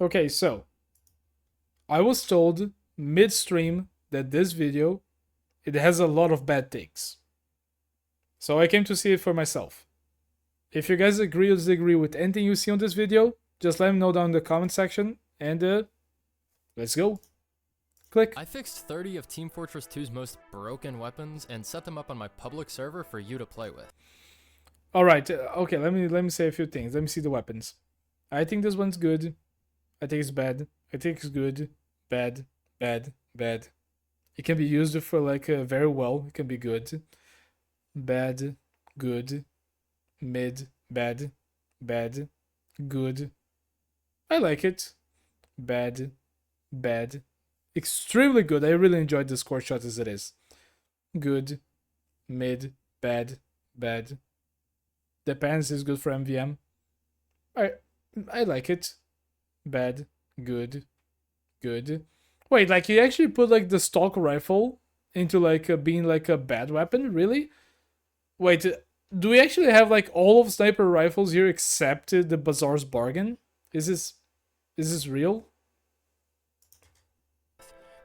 Okay, so I was told midstream that this video it has a lot of bad takes. So I came to see it for myself. If you guys agree or disagree with anything you see on this video, just let me know down in the comment section and let's go. Click. I fixed 30 of Team Fortress 2's most broken weapons and set them up on my public server for you to play with. All right. Okay. Let me say a few things. Let me see the weapons. I think this one's good. I think it's bad. I think it's good. Bad. Bad. Bad. It can be used for like very well. It can be good. Bad. Good. Mid. Bad. Bad. Good. I like it. Bad. Bad. Extremely good. I really enjoyed the score shot as it is. Good. Mid. Bad. Bad. Depends is good for MVM. I like it. Bad. Good. Good. Wait, like you actually put like the stock rifle into like being like a bad weapon? Really? Wait, do we actually have like all of sniper rifles here except the Bazaar's bargain? Is this real?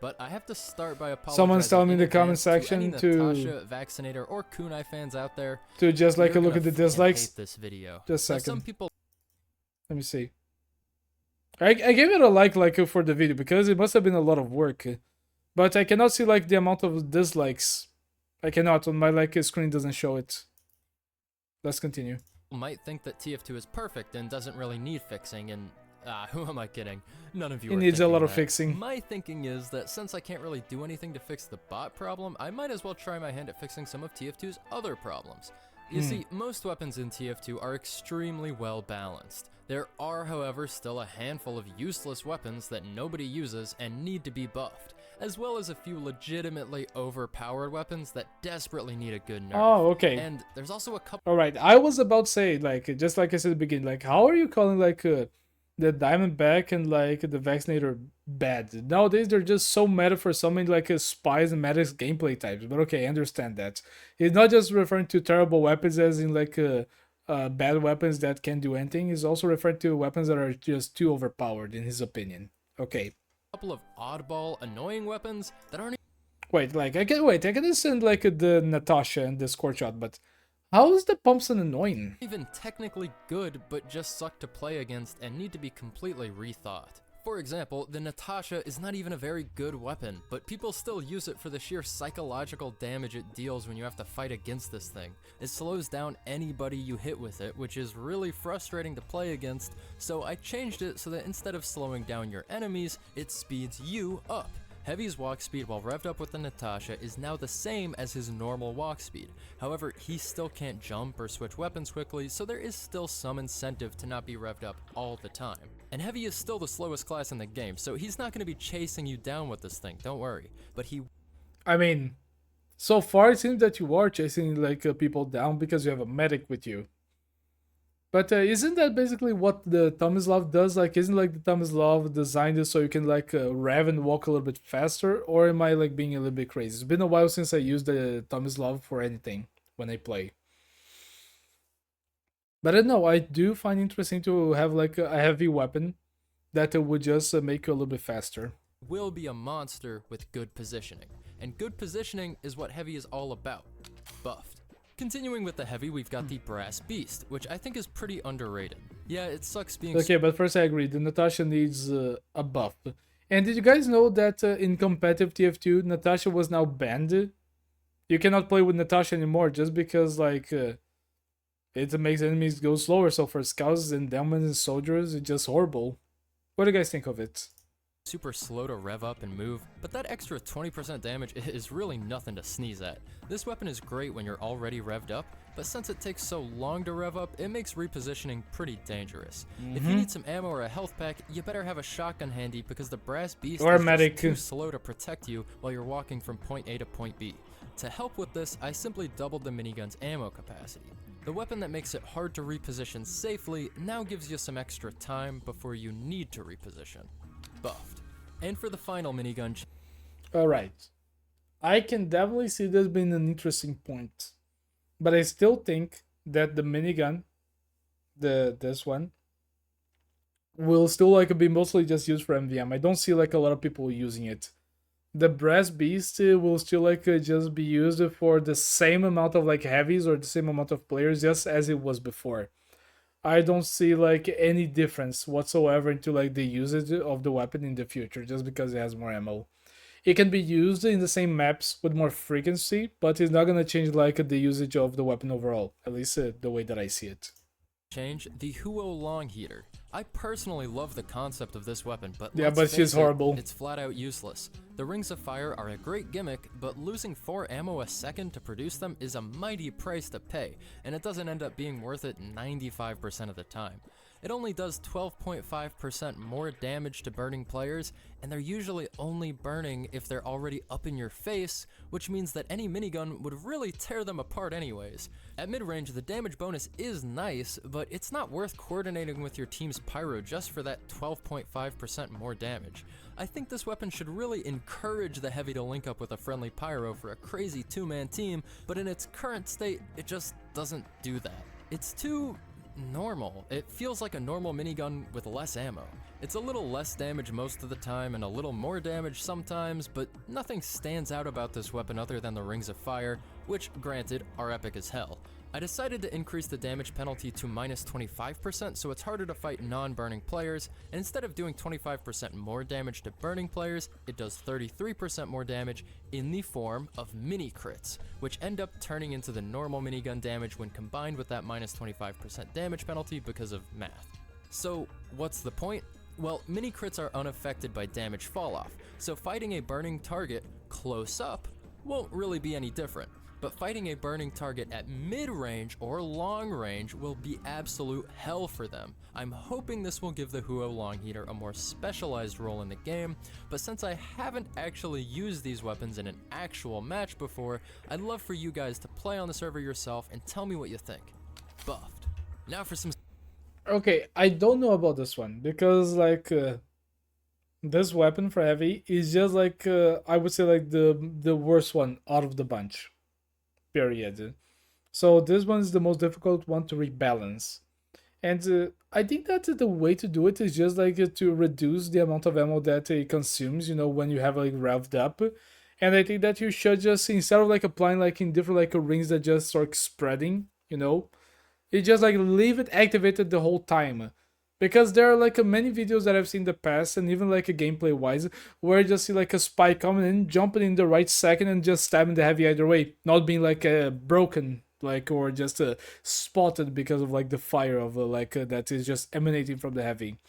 But I have to start by apologizing. Someone's telling me in the comment section to any Natasha, Vaccinator, or Kunai fans out there to just like you're look at the dislikes. Hate this video. Just a second. Some people. Let me see. I gave it a like for the video because it must have been a lot of work, but I cannot see like the amount of dislikes. I cannot on my like screen doesn't show it. Let's continue. Might think that TF2 is perfect and doesn't really need fixing, and who am I kidding? None of you. It are needs a lot of that. fixing. My thinking is that since I can't really do anything to fix the bot problem, I might as well try my hand at fixing some of TF2's other problems. You see, most weapons in TF2 are extremely well balanced. There are, however, still a handful of useless weapons that nobody uses and need to be buffed, as well as a few legitimately overpowered weapons that desperately need a good nerf. Oh, okay. And there's also a couple. All right, I was about to say like just like I said at the beginning, like how are you calling like the Diamondback and like the Vaccinator bad? Nowadays they're just so meta for so many like spies and medics gameplay types. But okay, I understand that. It's not just referring to terrible weapons as in like bad weapons that can't do anything. He's also referring to weapons that are just too overpowered in his opinion. Okay. Couple of oddball, annoying weapons that aren't. Wait, like I can understand like the Natasha and the score shot, but how is the Pumpson annoying? Even technically good, but just suck to play against and need to be completely rethought. For example, the Natasha is not even a very good weapon, but people still use it for the sheer psychological damage it deals when you have to fight against this thing. It slows down anybody you hit with it, which is really frustrating to play against, so I changed it so that instead of slowing down your enemies, it speeds you up. Heavy's walk speed while revved up with the Natasha is now the same as his normal walk speed. However, he still can't jump or switch weapons quickly, so there is still some incentive to not be revved up all the time. And Heavy is still the slowest class in the game, so he's not going to be chasing you down with this thing, don't worry. But I mean, so far it seems that you are chasing like people down because you have a medic with you. But isn't that basically what the Tomislav does? Like, isn't like the Tomislav designed it so you can like rev and walk a little bit faster? Or am I like being a little bit crazy? It's been a while since I used the Tomislav for anything when I play. But I don't know, I do find interesting to have like a heavy weapon that would just make you a little bit faster. Will be a monster with good positioning. And good positioning is what Heavy is all about. Buffed. Continuing with the Heavy, we've got the Brass Beast, which I think is pretty underrated. Yeah, it sucks being... Okay, but first I agree, the Natasha needs a buff. And did you guys know that in competitive TF2, Natasha was now banned? You cannot play with Natasha anymore just because like it makes enemies go slower. So for scouts and demons and soldiers, it's just horrible. What do you guys think of it? Super slow to rev up and move, but that extra 20% damage is really nothing to sneeze at. This weapon is great when you're already revved up, but since it takes so long to rev up, it makes repositioning pretty dangerous. If you need some ammo or a health pack, you better have a shotgun handy because the Brass Beast or is medic. Just too slow to protect you while you're walking from point A to point B. To help with this, I simply doubled the minigun's ammo capacity. The weapon that makes it hard to reposition safely now gives you some extra time before you need to reposition. Buffed. And for the final minigun... Alright. I can definitely see this being an interesting point. But I still think that the minigun, this one, will still like be mostly just used for MVM. I don't see like a lot of people using it. The Brass Beast will still like just be used for the same amount of like heavies or the same amount of players just as it was before. I don't see like any difference whatsoever into like the usage of the weapon in the future just because it has more ammo. It can be used in the same maps with more frequency, but it's not gonna change like the usage of the weapon overall. At least the way that I see it. change, the Huo Long Heater. I personally love the concept of this weapon, but Yeah, let's but face she's horrible. it's flat out useless. The Rings of Fire are a great gimmick, but losing 4 ammo a second to produce them is a mighty price to pay, and it doesn't end up being worth it 95% of the time. It only does 12.5% more damage to burning players, and they're usually only burning if they're already up in your face, which means that any minigun would really tear them apart anyways. At mid-range, the damage bonus is nice, but it's not worth coordinating with your team's pyro just for that 12.5% more damage. I think this weapon should really encourage the heavy to link up with a friendly pyro for a crazy 2-man team, but in its current state, it just doesn't do that. It's too normal. It feels like a normal minigun with less ammo. It's a little less damage most of the time and a little more damage sometimes, but nothing stands out about this weapon other than the Rings of Fire, which, granted, are epic as hell. I decided to increase the damage penalty to minus 25% so it's harder to fight non-burning players, and instead of doing 25% more damage to burning players, it does 33% more damage in the form of mini crits, which end up turning into the normal minigun damage when combined with that minus 25% damage penalty because of math. So what's the point? Well, mini crits are unaffected by damage falloff, so fighting a burning target close up won't really be any different. But fighting a burning target at mid-range or long range will be absolute hell for them. I'm hoping this will give the Huo Long Heater a more specialized role in the game, but since I haven't actually used these weapons in an actual match before, I'd love for you guys to play on the server yourself and tell me what you think. Buffed. Now for some... Okay, I don't know about this one because like this weapon for heavy is just like I would say like the worst one out of the bunch. Period. So this one is the most difficult one to rebalance. And I think that the way to do it is just like to reduce the amount of ammo that it consumes, you know, when you have like revved up. And I think that you should just, instead of like applying like in different like rings that just start spreading, you know, you just like leave it activated the whole time. Because there are like many videos that I've seen in the past, and even like a gameplay wise, where you just see like a spy coming in, jumping in the right second, and just stabbing the heavy either way, not being like broken, like or just spotted because of like the fire of that is just emanating from the heavy.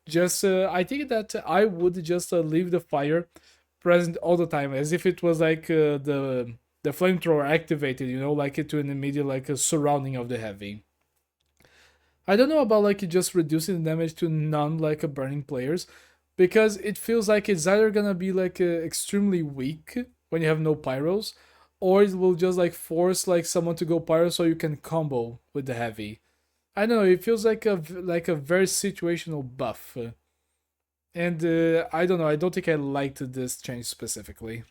Just I think that I would just leave the fire present all the time, as if it was like the flamethrower activated, you know, like it to an immediate like a surrounding of the heavy. I don't know about like just reducing the damage to non like burning players, because it feels like it's either gonna be like extremely weak when you have no pyros, or it will just like force like someone to go pyro so you can combo with the heavy. I don't know. It feels like a very situational buff, and I don't know. I don't think I liked this change specifically.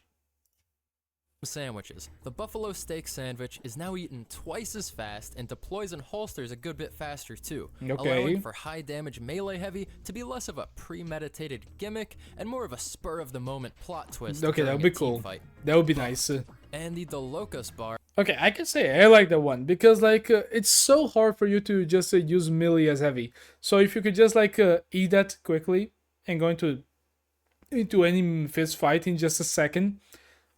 sandwiches. The buffalo steak sandwich is now eaten twice as fast and deploys and holsters a good bit faster too, Okay. allowing for high damage melee heavy to be less of a premeditated gimmick and more of a spur of the moment plot twist. Okay, that would be cool. That would be nice. And the Delocus bar. Okay, I can say I like that one because like it's so hard for you to just use melee as heavy. So if you could just like eat that quickly and go into any fist fight in just a second,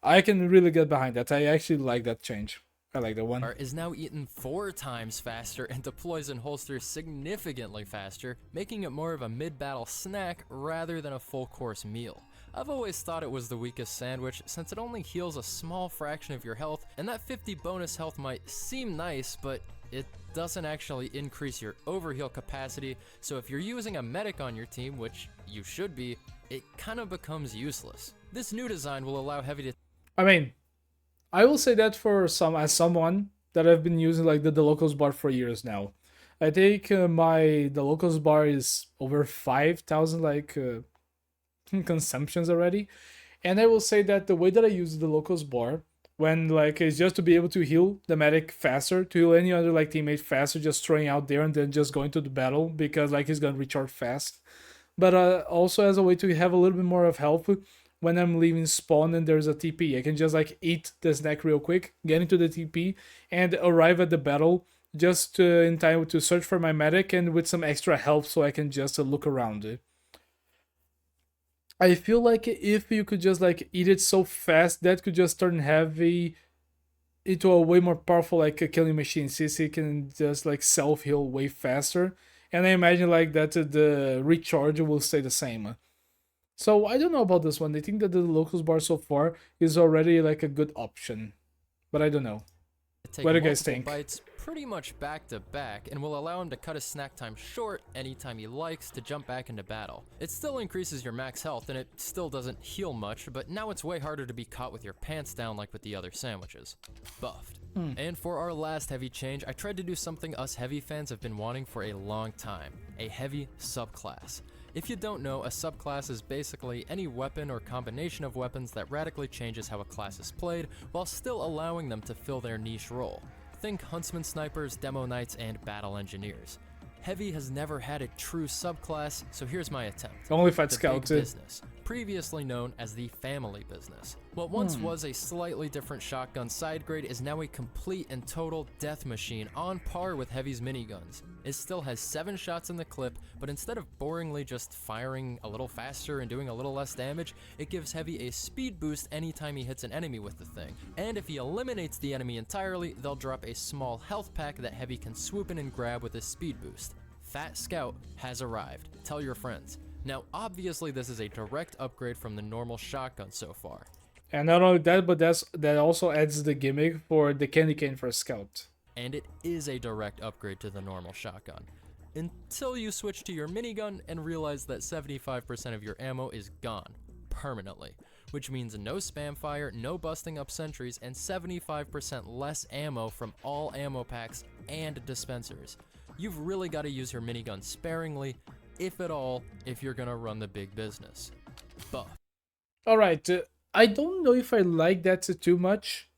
I can really get behind that. I actually like that change. I like that one. Is now eaten 4 times faster and deploys and holsters significantly faster, making it more of a mid-battle snack rather than a full-course meal. I've always thought it was the weakest sandwich since it only heals a small fraction of your health, and that 50 bonus health might seem nice, but it doesn't actually increase your overheal capacity, so if you're using a medic on your team, which you should be, it kind of becomes useless. This new design will allow heavy to... I mean, I will say that for someone that I've been using like the locals bar for years now. I think the locals bar is over 5,000 like consumptions already, and I will say that the way that I use the locals bar when like it's just to be able to heal the medic faster, to heal any other like teammate faster, just throwing out there and then just going to the battle because like he's gonna recharge fast. But also as a way to have a little bit more of health when I'm leaving spawn and there's a TP. I can just like eat the snack real quick, get into the TP, and arrive at the battle just in time to search for my medic and with some extra health so I can just look around. I feel like if you could just like eat it so fast, that could just turn heavy into a way more powerful like a killing machine, since it can just like self heal way faster. And I imagine like that the recharge will stay the same. So I don't know about this one. I think that the locals bar so far is already like a good option, but I don't know. take What do you guys multiple think? bites pretty much back to back and will allow him to cut his snack time short anytime he likes to jump back into battle. It still increases your max health and it still doesn't heal much, but now it's way harder to be caught with your pants down like with the other sandwiches. Buffed. And for our last heavy change, I tried to do something us heavy fans have been wanting for a long time, a heavy subclass. If you don't know, a subclass is basically any weapon or combination of weapons that radically changes how a class is played while still allowing them to fill their niche role. Think Huntsman Snipers, Demo Knights, and Battle Engineers. Heavy has never had a true subclass, so here's my attempt. Only Fight The Scout. Big Business, previously known as the Family Business. What once was a slightly different shotgun side grade is now a complete and total death machine on par with Heavy's miniguns. It still has 7 shots in the clip, but instead of boringly just firing a little faster and doing a little less damage, it gives Heavy a speed boost anytime he hits an enemy with the thing. And if he eliminates the enemy entirely, they'll drop a small health pack that Heavy can swoop in and grab with his speed boost. Fat Scout has arrived. Tell your friends. Now, obviously this is a direct upgrade from the normal shotgun so far. And not only that, but that also adds the gimmick for the candy cane for a scout. And it is a direct upgrade to the normal shotgun. Until you switch to your minigun and realize that 75% of your ammo is gone, permanently. Which means no spam fire, no busting up sentries, and 75% less ammo from all ammo packs and dispensers. You've really got to use your minigun sparingly, if at all, if you're gonna run the big business. Buff. Alright, I don't know if I like that too much.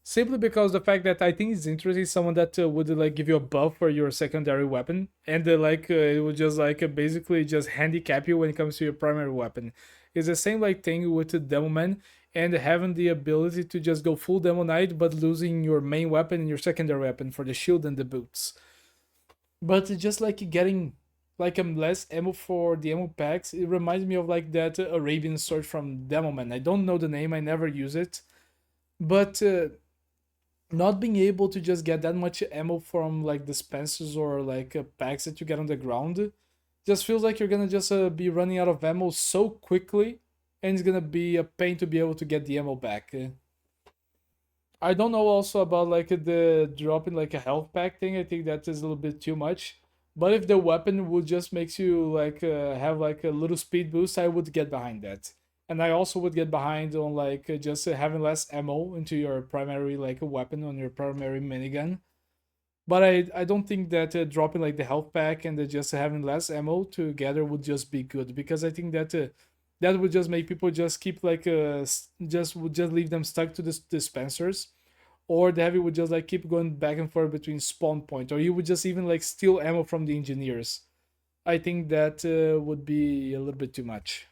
Simply because the fact that I think it's interesting, someone that would like give you a buff for your secondary weapon, and it would just basically just handicap you when it comes to your primary weapon. It's the same like thing with the Demo Man and having the ability to just go full Demo Knight, but losing your main weapon and your secondary weapon for the shield and the boots. But just like getting like less ammo for the ammo packs, it reminds me of like that Arabian sword from Demo Man. I don't know the name, I never use it, but not being able to just get that much ammo from like dispensers or like packs that you get on the ground just feels like you're gonna just be running out of ammo so quickly, and it's gonna be a pain to be able to get the ammo back. I don't know also about like the dropping like a health pack thing. I think that is a little bit too much. But if the weapon would just makes you like have like a little speed boost, I would get behind that. And I also would get behind on like just having less ammo into your primary like weapon on your primary minigun. But I don't think that dropping like the health pack and just having less ammo together would just be good, because I think that that would just make people just keep like just would just leave them stuck to the dispensers, or the heavy would just like keep going back and forth between spawn point, or you would just even like steal ammo from the engineers. I think that would be a little bit too much.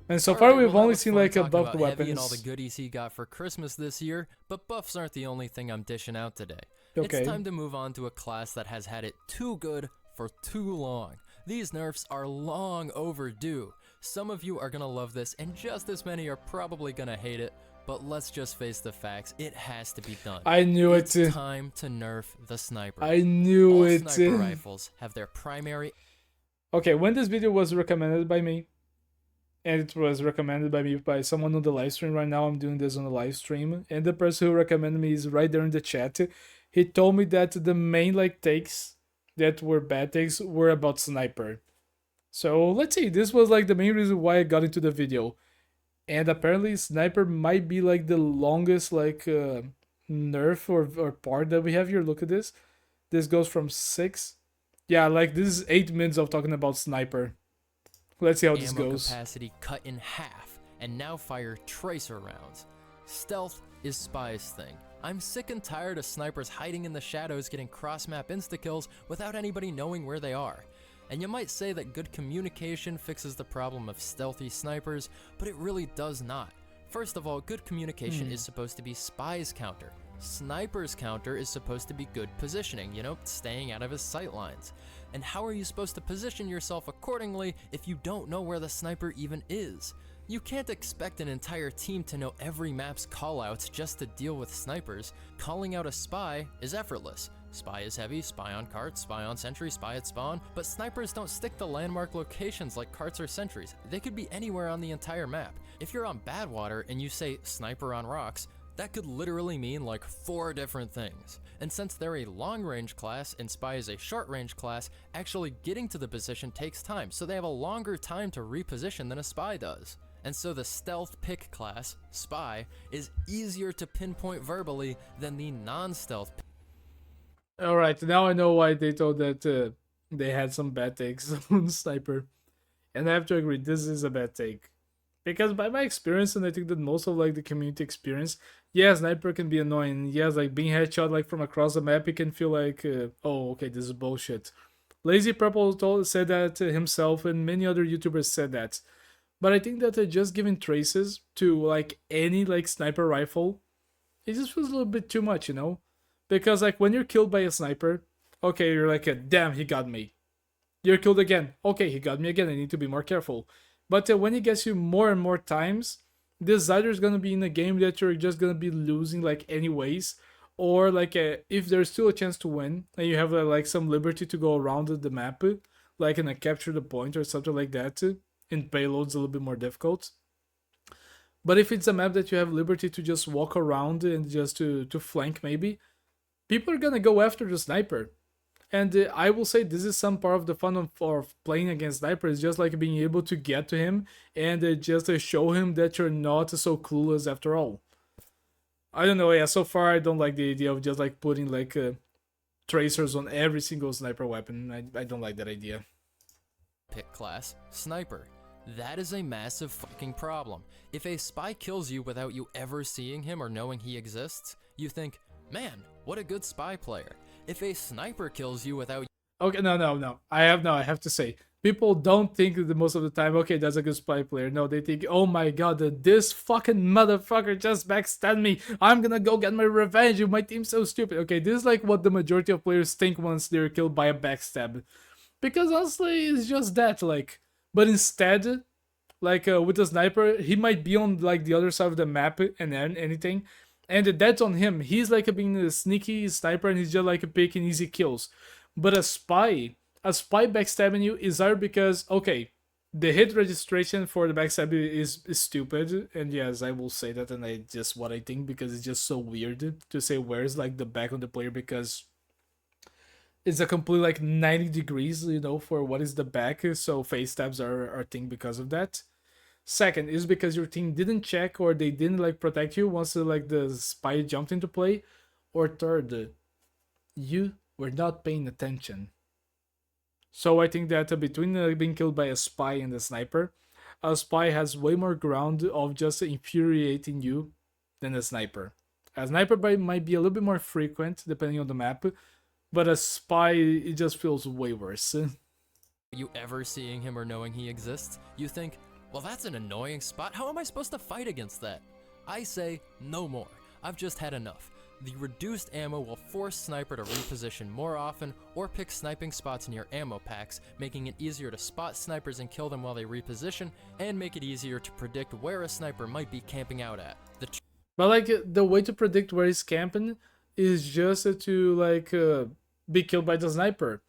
And so far, we've only seen like a buffed weapons. Heavy and all the goodies he got for Christmas this year, but buffs aren't the only thing I'm dishing out today. Okay. It's time to move on to a class that has had it too good for too long. These nerfs are long overdue. Some of you are gonna love this, and just as many are probably gonna hate it, but let's just face the facts, it has to be done. I knew it's it. Time to nerf the sniper. I knew all it. Sniper rifles have their primary... Okay, when this video was recommended by me, and it was recommended by me by someone on the live stream right now, I'm doing this on the live stream, and the person who recommended me is right there in the chat. He told me that the main like takes that were bad takes were about sniper. So let's see, this was like the main reason why I got into the video. And apparently sniper might be like the longest like nerf or part that we have here. Look at this. This goes from 6. Yeah, like this is 8 minutes of talking about sniper. Let's see how this ammo goes. Capacity cut in half, and now fire tracer rounds. Stealth is Spy's thing. I'm sick and tired of snipers hiding in the shadows getting cross-map insta-kills without anybody knowing where they are. And you might say that good communication fixes the problem of stealthy snipers, but it really does not. First of all, good communication is supposed to be Spy's counter. Sniper's counter is supposed to be good positioning, you know, staying out of his sight lines. And how are you supposed to position yourself accordingly if you don't know where the sniper even is? You can't expect an entire team to know every map's callouts just to deal with snipers. Calling out a spy is effortless. Spy is heavy, spy on carts, spy on sentry, spy at spawn, but snipers don't stick to landmark locations like carts or sentries. They could be anywhere on the entire map. If you're on Badwater and you say sniper on rocks, that could literally mean like 4 different things. And since they're a long-range class and Spy is a short-range class, actually getting to the position takes time, so they have a longer time to reposition than a Spy does. And so the stealth pick class, Spy, is easier to pinpoint verbally than the non-stealth pick. Alright, now I know why they told that they had some bad takes on Sniper. And I have to agree, this is a bad take. Because by my experience, and I think that most of like the community experience, yeah, Sniper can be annoying. Yes, like being headshot like from across the map, it can feel like, oh, okay, this is bullshit. Lazy Purple said that himself, and many other YouTubers said that. But I think that just giving traces to like any like sniper rifle, it just feels a little bit too much, you know? Because like when you're killed by a sniper, okay, you're like, damn, he got me. You're killed again. Okay, he got me again. I need to be more careful. But when he gets you more and more times, this either is gonna be in a game that you're just gonna be losing like anyways, or like if there's still a chance to win and you have like some liberty to go around the map, like in a capture the point or something like that, in payloads a little bit more difficult. But if it's a map that you have liberty to just walk around and just to flank maybe, people are gonna go after the sniper. And I will say this is some part of the fun of playing against sniper, is just like being able to get to him and just show him that you're not so clueless after all. I don't know, yeah, so far I don't like the idea of just like putting like tracers on every single sniper weapon. I don't like that idea. Pick class, Sniper. That is a massive fucking problem. If a spy kills you without you ever seeing him or knowing he exists, you think, man, what a good spy player. If a sniper kills you without... Okay, no. I have to say, people don't think that most of the time, okay, that's a good spy player. No, they think, oh my god, this fucking motherfucker just backstabbed me. I'm gonna go get my revenge. My team's so stupid. Okay, this is like what the majority of players think once they're killed by a backstab. Because honestly, it's just that, like... But instead, like with the sniper, he might be on like the other side of the map and anything. And that's on him. He's like being a sneaky sniper and he's just like picking easy kills. But a spy backstabbing you is either because, okay, the hit registration for the backstab is stupid. And yes, I will say that, and I just what I think, because it's just so weird to say where's like the back on the player, because it's a complete like 90 degrees, you know, for what is the back. So face stabs are a thing because of that. Second is because your team didn't check or they didn't like protect you once like the spy jumped into play. Or third, you were not paying attention. So I think that between being killed by a spy and a sniper has way more ground of just infuriating you than a sniper. A sniper might be a little bit more frequent depending on the map, but a spy, it just feels way worse. You ever seeing him or knowing he exists, you think, well, that's an annoying spot. How am I supposed to fight against that? I say, no more. I've just had enough. The reduced ammo will force Sniper to reposition more often or pick sniping spots near ammo packs, making it easier to spot snipers and kill them while they reposition, and make it easier to predict where a sniper might be camping out at. But like the way to predict where he's camping is just to like be killed by the sniper.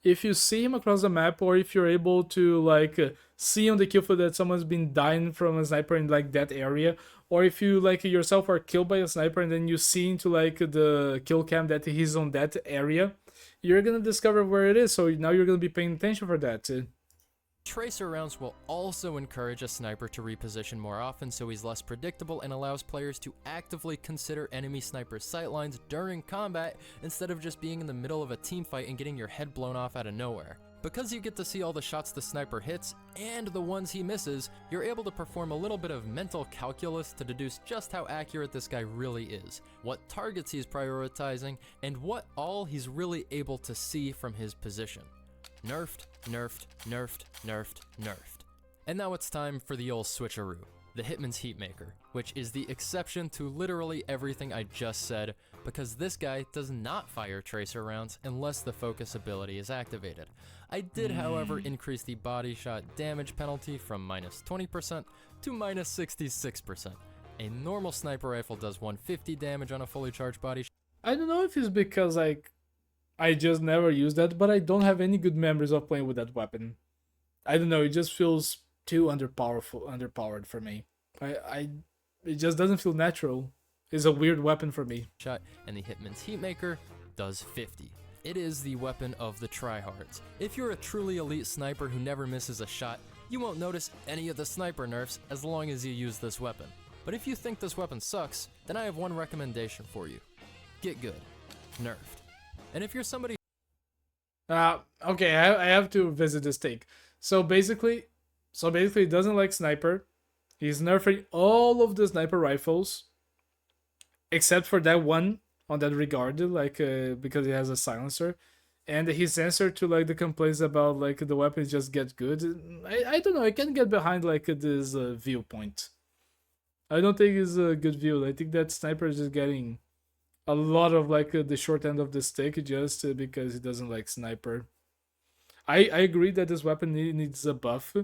If you see him across the map, or if you're able to like see on the kill feed that someone's been dying from a sniper in like that area, or if you like yourself are killed by a sniper and then you see into like the kill cam that he's on that area, you're gonna discover where it is. So now you're gonna be paying attention for that. Tracer rounds will also encourage a sniper to reposition more often, so he's less predictable and allows players to actively consider enemy sniper sightlines during combat instead of just being in the middle of a team fight and getting your head blown off out of nowhere. Because you get to see all the shots the sniper hits and the ones he misses, you're able to perform a little bit of mental calculus to deduce just how accurate this guy really is, what targets he's prioritizing, and what all he's really able to see from his position. Nerfed, nerfed, nerfed, nerfed, nerfed. And now it's time for the old switcheroo, the Hitman's Heatmaker, which is the exception to literally everything I just said, because this guy does not fire tracer rounds unless the focus ability is activated. I did, however, increase the body shot damage penalty from minus 20% to minus 66%. A normal sniper rifle does 150 damage on a fully charged body shot. I don't know if it's because like I just never used that, but I don't have any good memories of playing with that weapon. I don't know, it just feels too underpowered for me. It just doesn't feel natural. It's a weird weapon for me. And the Hitman's Heatmaker does 50. It is the weapon of the tryhards. If you're a truly elite sniper who never misses a shot, you won't notice any of the sniper nerfs as long as you use this weapon. But if you think this weapon sucks, then I have one recommendation for you. Get good. Nerfed. And if you're somebody... Okay, I have to visit this take. So basically he doesn't like sniper. He's nerfing all of the sniper rifles, except for that one on that regard, like because it has a silencer. And his answer to like the complaints about like the weapons just get good, I don't know, I can get behind like this viewpoint. I don't think it's a good view. I think that sniper is just getting a lot of like the short end of the stick just because he doesn't like sniper. I agree that this weapon needs a buff.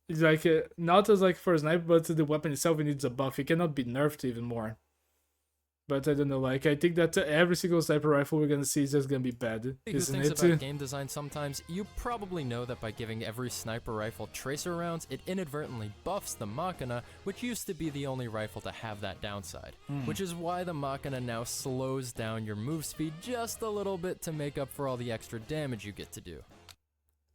It's like not as like for a sniper, but the weapon itself needs a buff. It cannot be nerfed even more. But I don't know, like, I think that every single sniper rifle we're gonna see is just gonna be bad, who isn't thinks it? about game design sometimes, you probably know that by giving every sniper rifle tracer rounds, it inadvertently buffs the Machina, which used to be the only rifle to have that downside. Which is why the Machina now slows down your move speed just a little bit to make up for all the extra damage you get to do.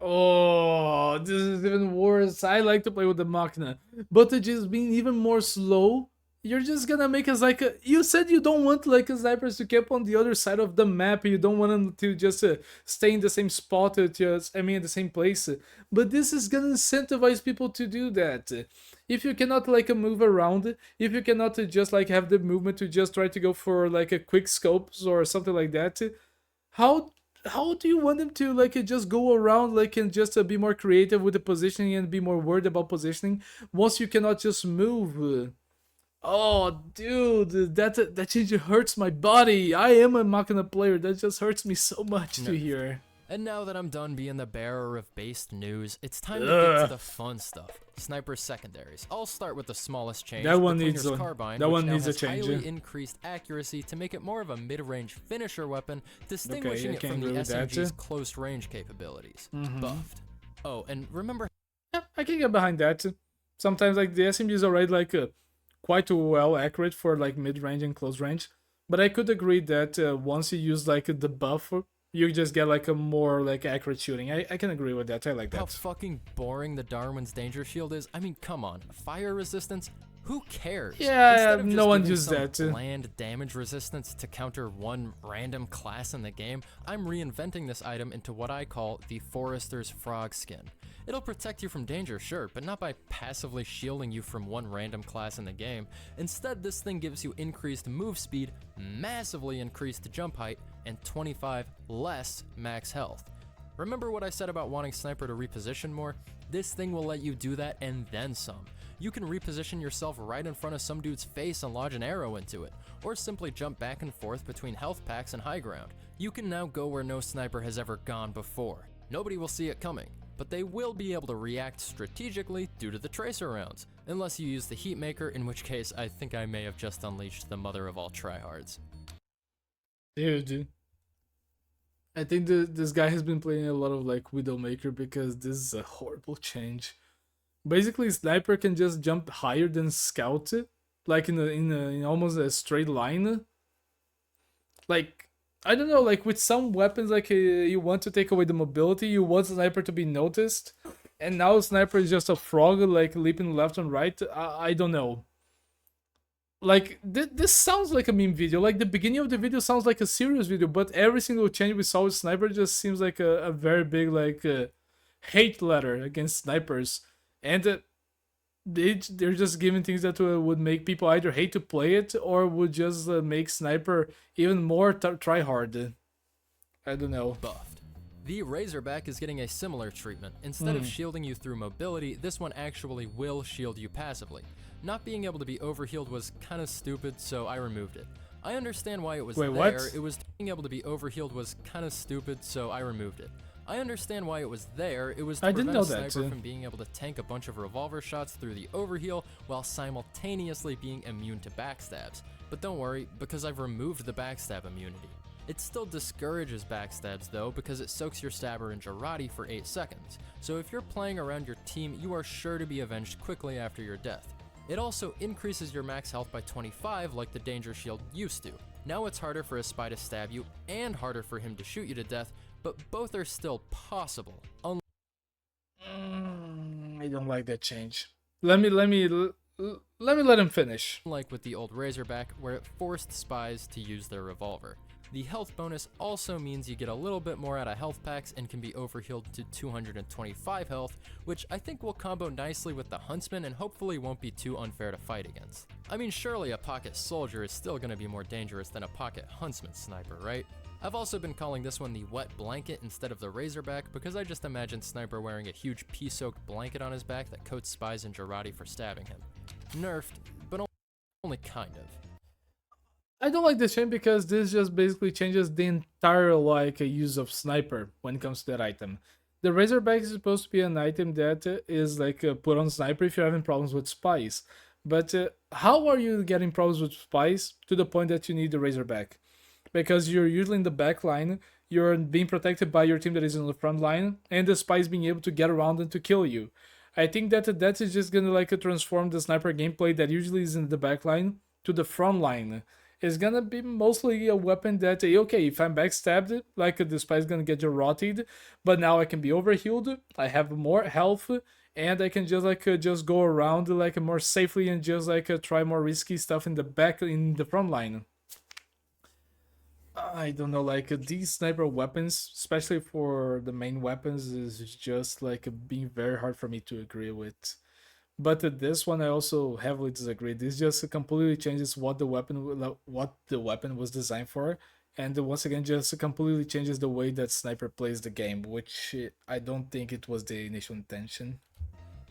Oh, this is even worse. I like to play with the Machina, but it just being even more slow. You're just gonna make us like you said you don't want like snipers to keep on the other side of the map. You don't want them to just stay in the same spot, in the same place. But this is gonna incentivize people to do that. If you cannot like move around, if you cannot just like have the movement to just try to go for like a quick scopes or something like that, how do you want them to like just go around like and just be more creative with the positioning and be more worried about positioning once you cannot just move? Oh, dude, that change hurts my body. I am a Machina player. That just hurts me so much to hear. And now that I'm done being the bearer of based news, it's time to get to the fun stuff. Sniper secondaries. I'll start with the smallest change. That one the needs Cleaner's Carbine, that one which now needs a has change. highly increased accuracy to make it more of a mid-range finisher weapon, distinguishing I it can from the agree with that. SMG's close range capabilities. Buffed. Oh, and remember... Yeah, I can get behind that. Sometimes like the SMG is already like quite well accurate for like mid-range and close range, but I could agree that once you use like the buff, you just get like a more like accurate shooting. I can agree with that. I like that. How fucking boring the Darwin's Danger Shield is. I mean, come on. Fire resistance? Who cares? Yeah, Instead of just no one giving used some that. bland damage resistance to counter one random class in the game, I'm reinventing this item into what I call the Forester's Frog Skin. It'll protect you from danger, sure, but not by passively shielding you from one random class in the game. Instead, this thing gives you increased move speed, massively increased jump height, and 25 less max health. Remember what I said about wanting Sniper to reposition more? This thing will let you do that and then some. You can reposition yourself right in front of some dude's face and lodge an arrow into it, or simply jump back and forth between health packs and high ground. You can now go where no sniper has ever gone before. Nobody will see it coming, but they will be able to react strategically due to the tracer rounds, unless you use the Heatmaker, in which case I think I may have just unleashed the mother of all tryhards. Dude, I think this guy has been playing a lot of like Widowmaker because this is a horrible change. Basically, Sniper can just jump higher than Scout, like in almost a straight line. Like, I don't know, like with some weapons, like you want to take away the mobility, you want Sniper to be noticed, and now Sniper is just a frog, like leaping left and right. I don't know. like this sounds like a meme video. Like the beginning of the video sounds like a serious video, but every single change we saw with sniper just seems like a very big like hate letter against snipers, and they're just giving things that would make people either hate to play it or would just make sniper even more try hard. I don't know. Buffed. The Razorback is getting a similar treatment. Instead of shielding you through mobility, this one actually will shield you passively. Not being able to be overhealed was kinda stupid, so I removed it. I understand why it was Wait, there. what? It was being able to be overhealed was kinda stupid, so I removed it. I understand why it was there. It was to I didn't prevent know a that, sniper from being able to tank a bunch of revolver shots through the overheal while simultaneously being immune to backstabs. But don't worry, because I've removed the backstab immunity. It still discourages backstabs though, because it soaks your stabber in Jarate for 8 seconds, so if you're playing around your team, you are sure to be avenged quickly after your death. It also increases your max health by 25 like the danger shield used to. Now it's harder for a spy to stab you and harder for him to shoot you to death, but both are still possible. I don't like that change. Let him finish. Unlike with the old Razorback, where it forced spies to use their revolver. The health bonus also means you get a little bit more out of health packs and can be overhealed to 225 health, which I think will combo nicely with the Huntsman and hopefully won't be too unfair to fight against. I mean, surely a pocket soldier is still going to be more dangerous than a pocket Huntsman sniper, right? I've also been calling this one the wet blanket instead of the Razorback because I just imagine Sniper wearing a huge pea-soaked blanket on his back that coats spies in Jarate for stabbing him. Nerfed, but only kind of. I don't like this change because this just basically changes the entire like use of sniper when it comes to that item. The Razorback is supposed to be an item that is like put on sniper if you're having problems with spies. But how are you getting problems with spies to the point that you need the Razorback? Because you're usually in the back line, you're being protected by your team that is in the front line, and the spies being able to get around and to kill you. I think that is just gonna like transform the sniper gameplay that usually is in the back line to the front line. It's gonna be mostly a weapon that okay, if I'm backstabbed, like the spy's gonna get rotted, but now I can be overhealed, I have more health, and I can just like just go around like more safely and just like try more risky stuff in the back in the front line. I don't know, like these sniper weapons, especially for the main weapons, is just like being very hard for me to agree with. But this one I also heavily disagree. This just completely changes what the weapon was designed for, and once again just completely changes the way that sniper plays the game, which I don't think it was the initial intention.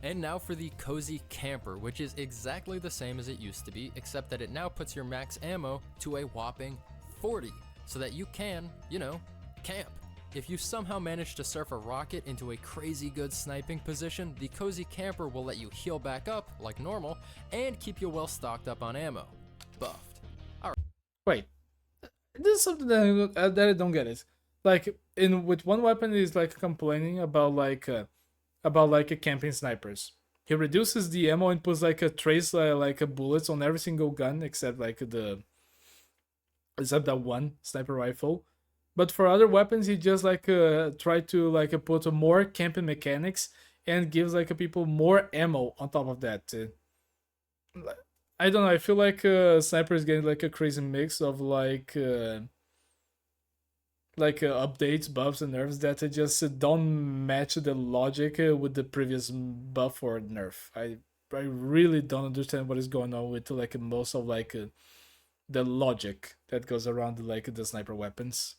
And now for the Cozy Camper, which is exactly the same as it used to be, except that it now puts your max ammo to a whopping 40, so that you can, camp. If you somehow manage to surf a rocket into a crazy good sniping position, the Cozy Camper will let you heal back up, like normal, and keep you well stocked up on ammo. Buffed. Alright. Wait, this is something that I don't get it. Like in with one weapon is like complaining about like a camping snipers. He reduces the ammo and puts like a trace like a bullets on every single gun except that one sniper rifle. But for other weapons, he just like try to like put more camping mechanics and gives like people more ammo on top of that. I don't know. I feel like sniper is getting like a crazy mix of updates, buffs, and nerfs that just don't match the logic with the previous buff or nerf. I really don't understand what is going on with like most of like the logic that goes around like the sniper weapons.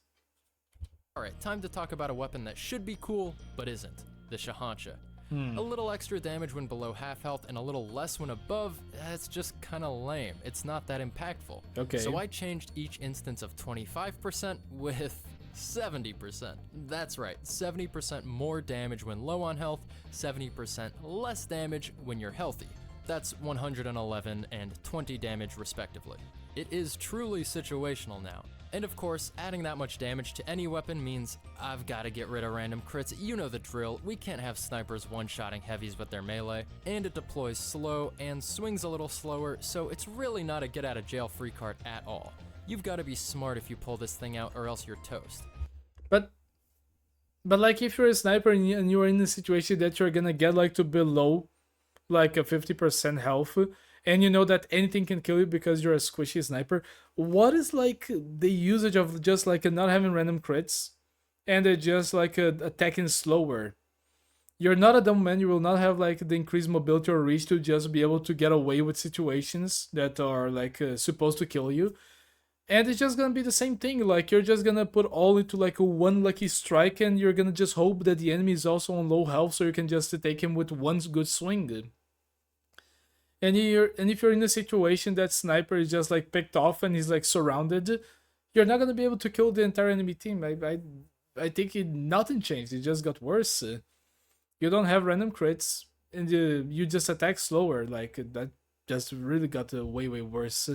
Alright, time to talk about a weapon that should be cool, but isn't. The Shahancha. A little extra damage when below half health and a little less when above, that's just kinda lame. It's not that impactful. Okay. So I changed each instance of 25% with 70%. That's right, 70% more damage when low on health, 70% less damage when you're healthy. That's 111 and 20 damage respectively. It is truly situational now. And of course, adding that much damage to any weapon means I've got to get rid of random crits. You know the drill, we can't have snipers one-shotting heavies with their melee, and it deploys slow and swings a little slower, so it's really not a get-out-of-jail-free card at all. You've got to be smart if you pull this thing out or else you're toast. But like if you're a sniper and you're in a situation that you're gonna get like to below like a 50% health and you know that anything can kill you because you're a squishy sniper, what is like the usage of just like not having random crits and just like attacking slower? You're not a dumb man. You will not have like the increased mobility or reach to just be able to get away with situations that are like supposed to kill you. And it's just gonna be the same thing. Like you're just gonna put all into like a one lucky strike, and you're gonna just hope that the enemy is also on low health, so you can just take him with one good swing. And if you're in a situation that sniper is just like picked off and he's like surrounded, you're not gonna be able to kill the entire enemy team. I think nothing changed. It just got worse. You don't have random crits, and you just attack slower. Like that just really got way worse.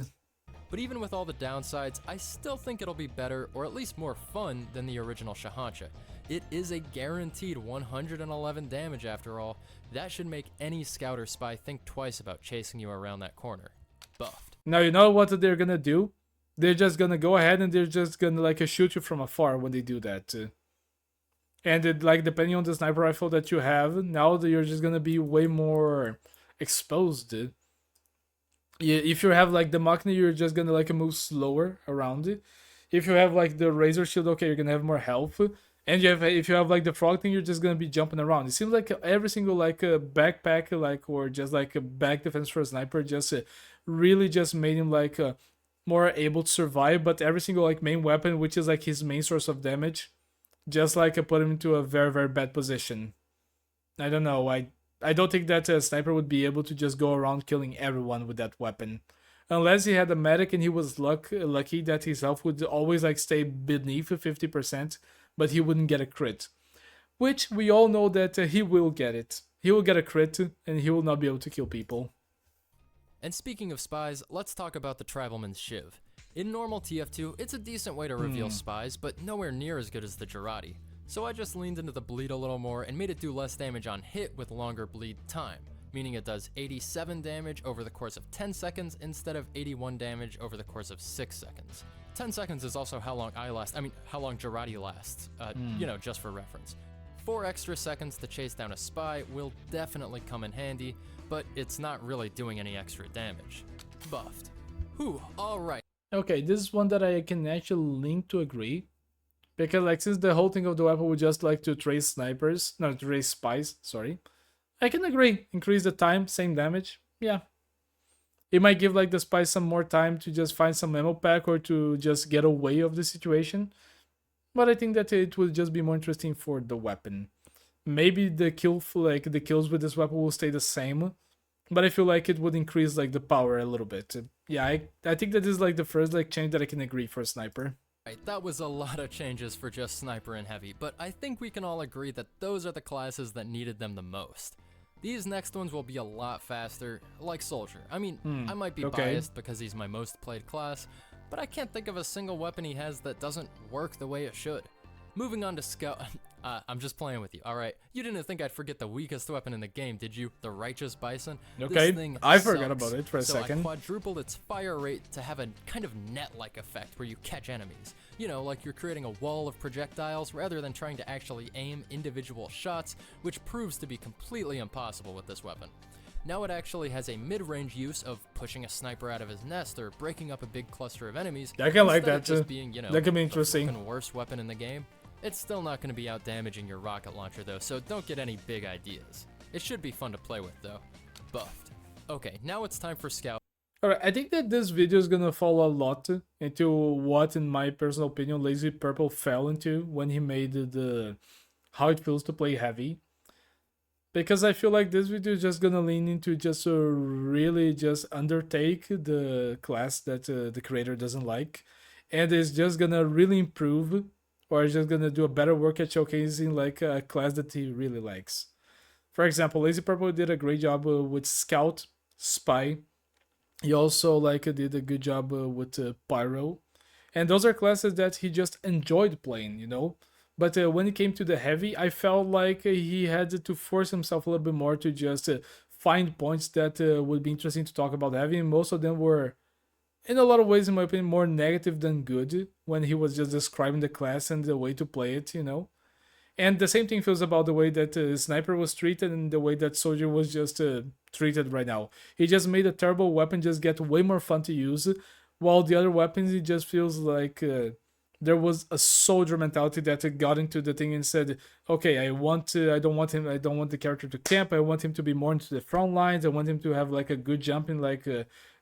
But even with all the downsides, I still think it'll be better, or at least more fun, than the original Shahancha. It is a guaranteed 111 damage after all. That should make any scout or spy think twice about chasing you around that corner. Buffed. Now you know what they're gonna do? They're just gonna go ahead and they're just gonna like shoot you from afar when they do that. And like depending on the sniper rifle that you have, now you're just gonna be way more exposed. Yeah, if you have like the Machina, you're just gonna like move slower around it. If you have like the Razor Shield, okay, you're gonna have more health. And if you have like the frog thing, you're just gonna be jumping around. It seems like every single like backpack, like or just like a back defense for a sniper, just really just made him like more able to survive. But every single like main weapon, which is like his main source of damage, just like put him into a very bad position. I don't know. I don't think that a sniper would be able to just go around killing everyone with that weapon, unless he had a medic and he was lucky that his health would always like stay beneath 50%, but he wouldn't get a crit, which we all know that he will get it. He will get a crit and he will not be able to kill people. And speaking of spies, let's talk about the Tribalman's Shiv. In normal TF2, it's a decent way to reveal spies, but nowhere near as good as the Jarate. So I just leaned into the bleed a little more and made it do less damage on hit with longer bleed time, meaning it does 87 damage over the course of 10 seconds instead of 81 damage over the course of 6 seconds. 10 seconds is also how long how long Jarate lasts, just for reference. 4 extra seconds to chase down a spy will definitely come in handy, but it's not really doing any extra damage. Buffed. Whew, alright. Okay, this is one that I can actually link to agree. Because like since the whole thing of the weapon would just like to trace spies, sorry. I can agree. Increase the time, same damage. Yeah. It might give like the spies some more time to just find some ammo pack or to just get away of the situation. But I think that it will just be more interesting for the weapon. Maybe the kills with this weapon will stay the same, but I feel like it would increase like the power a little bit. Yeah, I think that is like the first like change that I can agree for a sniper. Right, that was a lot of changes for just Sniper and Heavy, but I think we can all agree that those are the classes that needed them the most. These next ones will be a lot faster, like Soldier. I mean, I might be biased because he's my most played class, but I can't think of a single weapon he has that doesn't work the way it should. Moving on to Scout. I'm just playing with you, alright? You didn't think I'd forget the weakest weapon in the game, did you? The Righteous Bison? Okay, this thing I sucks. Forgot about it for a second. I quadrupled its fire rate to have a kind of net-like effect where you catch enemies. You know, like you're creating a wall of projectiles rather than trying to actually aim individual shots, which proves to be completely impossible with this weapon. Now it actually has a mid-range use of pushing a sniper out of his nest or breaking up a big cluster of enemies. I can like that just too. Being, that can be interesting. The worst weapon in the game. It's still not going to be out damaging your rocket launcher though, so don't get any big ideas. It should be fun to play with though. Buffed. Okay, now it's time for Scout. Alright, I think that this video is gonna fall a lot into what, in my personal opinion, Lazy Purple fell into when he made the how it feels to play heavy. Because I feel like this video is just gonna lean into just really just undertake the class that the creator doesn't like, and is just gonna really improve, or is just gonna do a better work at showcasing like a class that he really likes. For example, Lazy Purple did a great job with Scout, Spy. He also like did a good job with Pyro, and those are classes that he just enjoyed playing, you know. But when it came to the heavy, I felt like he had to force himself a little bit more to just find points that would be interesting to talk about heavy, and most of them were, in a lot of ways, in my opinion, more negative than good when he was just describing the class and the way to play it, you know. And the same thing feels about the way that Sniper was treated and the way that Soldier was just treated right now. He just made a terrible weapon just get way more fun to use, while the other weapons, it just feels like there was a soldier mentality that got into the thing and said, okay, I don't want him, I don't want the character to camp, I want him to be more into the front lines, I want him to have like a good jumping, like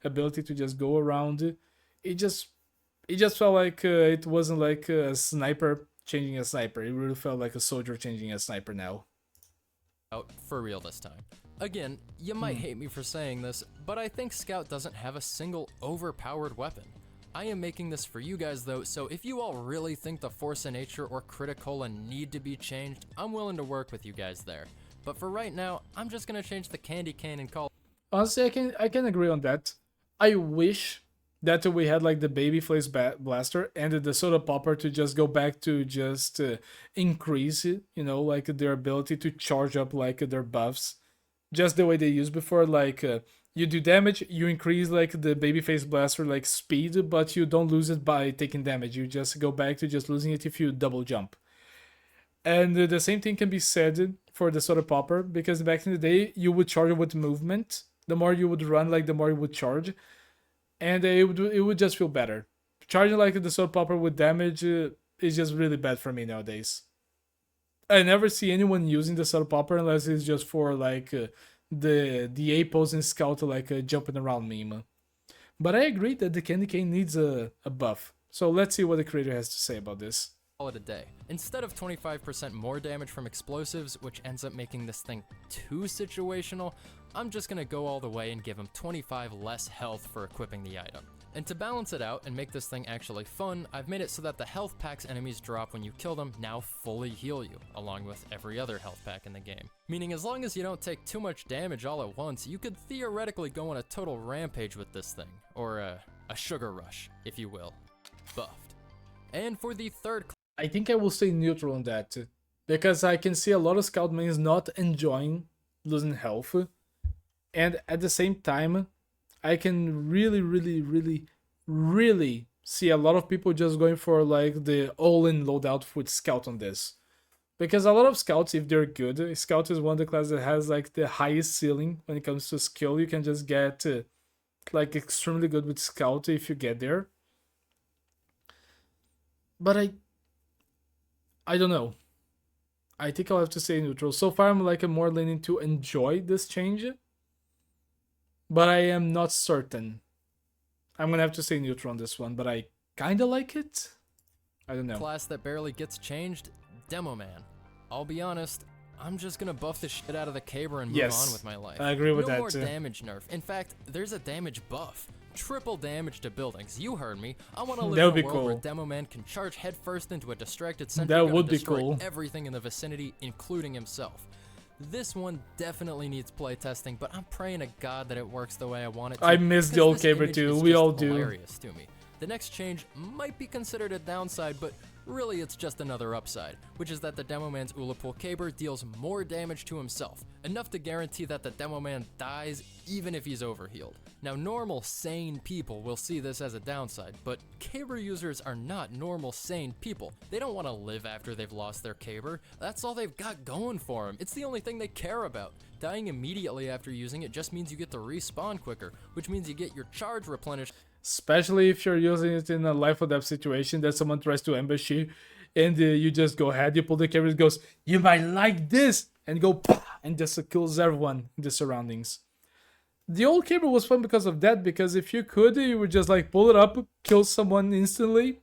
ability to just go around. It just it just felt like it wasn't like a sniper changing a sniper. It really felt like a soldier changing a sniper now. Out for real this time. Again, you might hate me for saying this, but I think Scout doesn't have a single overpowered weapon. I am making this for you guys though, so if you all really think the Force of Nature or Criticola need to be changed, I'm willing to work with you guys there. But for right now, I'm just gonna change the Candy Cane and call. Honestly, I can agree on that. I wish that we had like the baby face blaster and the soda popper to just go back to just increase it, you know, like their ability to charge up like their buffs, just the way they used before. Like you do damage, you increase like the babyface blaster like speed, but you don't lose it by taking damage. You just go back to just losing it if you double jump. And the same thing can be said for the soda popper, because back in the day you would charge with movement. The more you would run, like the more you would charge, and it would just feel better. Charging like the soda popper with damage is just really bad for me nowadays. I never see anyone using the soda popper unless it's just for like the A pose and scout like jumping around meme. But I agree that the candy cane needs a buff. So let's see what the creator has to say about this. Call it a day. Instead of 25% more damage from explosives, which ends up making this thing too situational, I'm just gonna go all the way and give him 25 less health for equipping the item. And to balance it out and make this thing actually fun, I've made it so that the health packs enemies drop when you kill them now fully heal you, along with every other health pack in the game. Meaning as long as you don't take too much damage all at once, you could theoretically go on a total rampage with this thing, or a sugar rush, if you will. Buffed. And for the third I think I will stay neutral on that, because I can see a lot of scout mains not enjoying losing health, and at the same time, I can really see a lot of people just going for like the all-in loadout with scout on this. Because a lot of scouts, if they're good, scout is one of the classes that has like the highest ceiling when it comes to skill. You can just get like extremely good with scout if you get there. But I don't know. I think I'll have to stay neutral. So far, I'm like more leaning to enjoy this change, but I am not certain. I'm gonna have to stay neutral on this one, but I kinda like it. I don't know. class that barely gets changed, Demo Man. I'll be honest, I'm just gonna buff the shit out of the Caber and move on with my life. I agree with no that more too. damage nerf. In fact, there's a damage buff. Triple damage to buildings. You heard me. I want to live That would in be a world where cool. Demo Man can charge headfirst into a distracted sentry That gun would and be destroy cool. everything in the vicinity, including himself. This one definitely needs playtesting, but I'm praying to God that it works the way I want it to. I miss the because old this Caber image too. is We just all do. hilarious to me. The next change might be considered a downside, but really it's just another upside, which is that the Demo Man's Ullapool Caber deals more damage to himself, enough to guarantee that the Demo Man dies even if he's overhealed. Now normal, sane people will see this as a downside, but Caber users are not normal, sane people. They don't want to live after they've lost their Caber. That's all they've got going for them. It's the only thing they care about. Dying immediately after using it just means you get to respawn quicker, which means you get your charge replenished. Especially if you're using it in a life or death situation that someone tries to ambush you, and you just go ahead, you pull the camera, it goes, you might like this, and go, pah, and just kills everyone in the surroundings. The old Caber was fun because of that, because if you could, you would just like pull it up, kill someone instantly,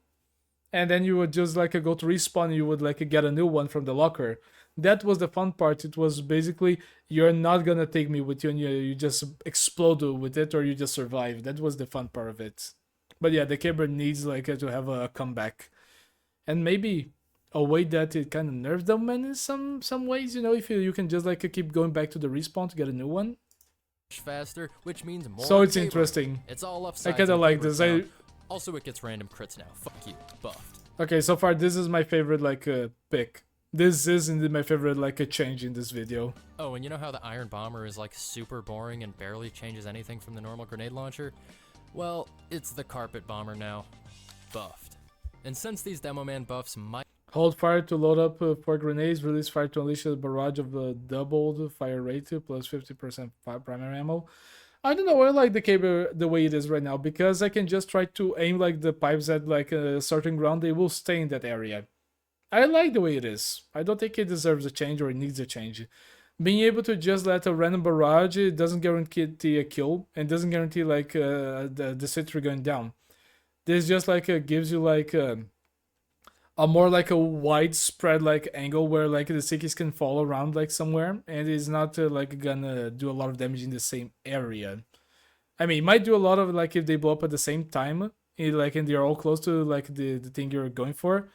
and then you would just like go to respawn, and you would like get a new one from the locker. That was the fun part. It was basically, you're not gonna take me with you, and you just explode with it, or you just survive. That was the fun part of it. But yeah, the Caber needs like to have a comeback, and maybe a way that it kind of nerfs them in some ways. You know, if you can just like keep going back to the respawn to get a new one. Faster, which means more. So it's Caber. interesting. It's all upside. I kind of like this. Also, it gets random crits now. Fuck you, buffed. Okay, so far this is my favorite like pick. This is indeed my favorite like a change in this video. Oh, and you know how the Iron Bomber is like super boring and barely changes anything from the normal grenade launcher? Well, it's the Carpet Bomber now. Buffed. And since these Demo Man buffs might Hold fire to load up 4 grenades. Release fire to unleash a barrage of doubled fire rate plus 50% primary ammo. I don't know. I like the caber the way it is right now because I can just try to aim like the pipes at like a certain ground. They will stay in that area. I like the way it is. I don't think it deserves a change or it needs a change. Being able to just let a random barrage, it doesn't guarantee a kill and doesn't guarantee like the sentry going down. This just like gives you like a more like a widespread like angle where like the stickies can fall around like somewhere and it's not like gonna do a lot of damage in the same area. I mean, it might do a lot of like if they blow up at the same time, like and they're all close to like the thing you're going for.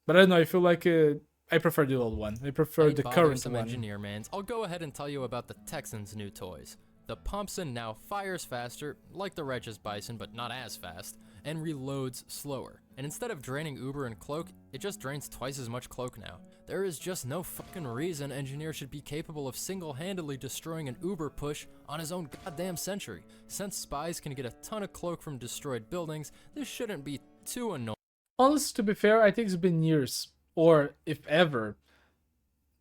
But I don't know. I feel like I prefer the old one. I prefer the current some one. engineer mans, I'll go ahead and tell you about the Texans' new toys. The Pumpson now fires faster, like the Regis Bison, but not as fast, and reloads slower. And instead of draining Uber and Cloak, it just drains twice as much Cloak now. There is just no fucking reason Engineer should be capable of single-handedly destroying an Uber push on his own goddamn sentry. Since spies can get a ton of Cloak from destroyed buildings, this shouldn't be too annoying. Honestly, to be fair, I think it's been years, or if ever,